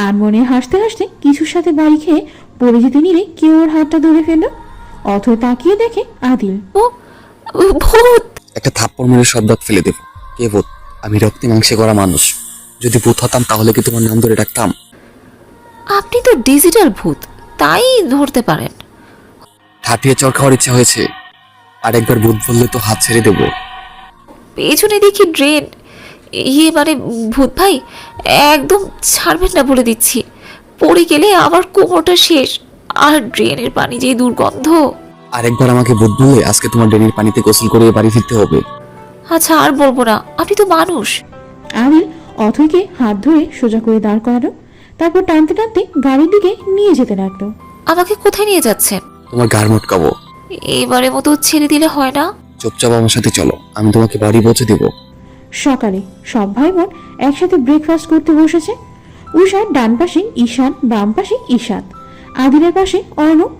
আর মনে হাসতে হাসতে কিছুর সাথে বাড়ি খেয়ে পড়ে যেতে নিলে কেউ ওর হাতটা ধরে ফেলল। অথই তাকিয়ে দেখে আদিল। ও ভূত! একটা থাপ্পড় মেরে সব দাঁত ফেলে দেব। কে ভূত? আমি রক্তে মাংসে করা মানুষ। যদি ভূত হতাম তাহলে কি তোমার নাম ধরে ডাকতাম? আপনি তো ডিজিটাল ভূত, তাই ধরতে পারেন। ঠাটিয়ে চর খাওয়ার ইচ্ছা হয়েছে? আর একবার ভূত বললে তো হাত ছেড়ে দেবো। পেছনে দেখি ড্রেন। মানে ভূত ভাই, একদম ছাড়বেন না বলে দিচ্ছি। পড়ে গেলে আমার কোমরটা শেষ। আর ড্রেনের পানি যে দুর্গন্ধ। আর একবার আমাকে ভূত বললে আজকে তোমার ড্রেনের পানিতে গোসল করে বাড়ি ফিরতে হবে। আচ্ছা, আর বলবো না, আপনি তো মানুষ। আদিল অথইকে হাত ধরে সোজা করে দাঁড় করালো। তারপর টানতে টানতে গাড়ির দিকে নিয়ে যেতে লাগলো। আমাকে কোথায় নিয়ে যাচ্ছেন? তোমার গাড় মটকাবো। এবারে মতো ছেড়ে দিলে হয় না? চুপচাপ আমার সাথে চলো, আমি তোমাকে বাড়ি পৌঁছে দেবো। সকালে সব ভাই বোন একসাথে ব্রেকফাস্ট করতে বসেছে। উষার ডান পাশে ঈশান, বাম পাশে ঈশাত, আদিলের পাশে অর্ণব,